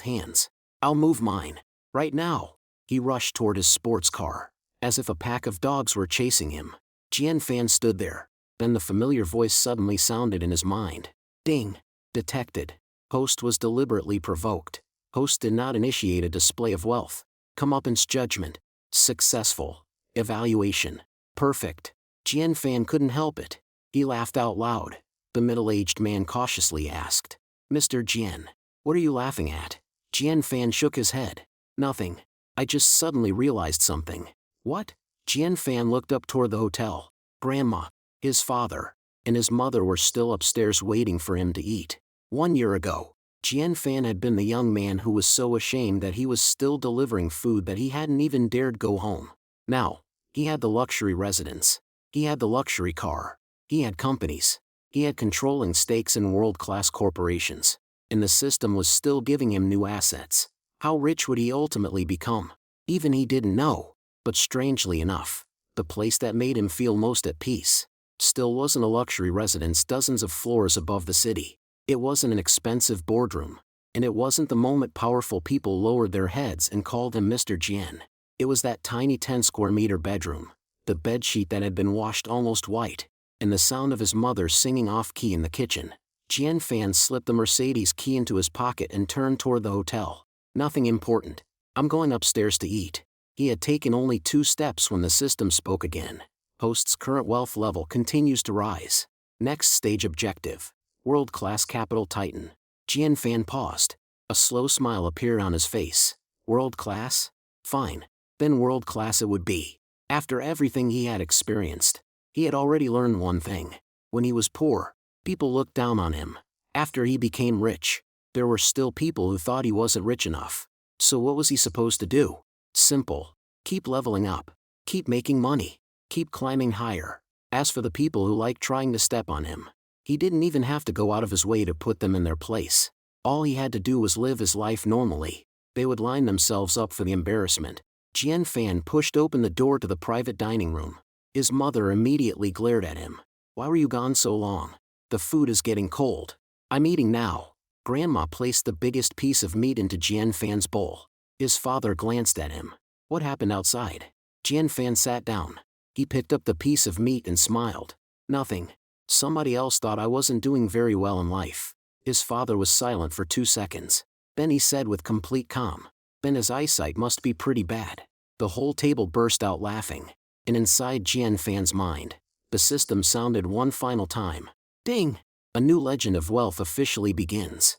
hands. I'll move mine. Right now. He rushed toward his sports car, as if a pack of dogs were chasing him. Jian Fan stood there. Then the familiar voice suddenly sounded in his mind. Ding. Detected. Host was deliberately provoked. Host did not initiate a display of wealth. Comeuppance judgment. Successful. Evaluation. Perfect. Jian Fan couldn't help it. He laughed out loud. The middle-aged man cautiously asked. Mr. Jian, what are you laughing at? Jian Fan shook his head. Nothing. I just suddenly realized something. What? Jian Fan looked up toward the hotel. Grandma, his father, and his mother were still upstairs waiting for him to eat. 1 year ago, Jian Fan had been the young man who was so ashamed that he was still delivering food that he hadn't even dared go home. Now, he had the luxury residence. He had the luxury car. He had companies. He had controlling stakes in world-class corporations. And the system was still giving him new assets. How rich would he ultimately become? Even he didn't know. But strangely enough, the place that made him feel most at peace still wasn't a luxury residence dozens of floors above the city. It wasn't an expensive boardroom. And it wasn't the moment powerful people lowered their heads and called him Mr. Jian. It was that tiny 10 square meter bedroom. The bedsheet that had been washed almost white. and the sound of his mother singing off-key in the kitchen. Jian Fan slipped the Mercedes key into his pocket and turned toward the hotel. Nothing important. I'm going upstairs to eat. He had taken only 2 steps when the system spoke again. Host's current wealth level continues to rise. Next stage objective. World-class capital titan. Jian Fan paused. A slow smile appeared on his face. World-class? Fine. Then world-class it would be. After everything he had experienced, he had already learned one thing. When he was poor, people looked down on him. After he became rich, there were still people who thought he wasn't rich enough. So what was he supposed to do? Simple. Keep leveling up. Keep making money. Keep climbing higher. As for the people who liked trying to step on him, he didn't even have to go out of his way to put them in their place. All he had to do was live his life normally. They would line themselves up for the embarrassment. Jian Fan pushed open the door to the private dining room. His mother immediately glared at him. Why were you gone so long? The food is getting cold. I'm eating now. Grandma placed the biggest piece of meat into Jian Fan's bowl. His father glanced at him. What happened outside? Jian Fan sat down. He picked up the piece of meat and smiled. Nothing. Somebody else thought I wasn't doing very well in life. His father was silent for 2 seconds. Then he said with complete calm. Then his eyesight must be pretty bad. The whole table burst out laughing. And inside Jian Fan's mind, the system sounded one final time. Ding! A new legend of wealth officially begins.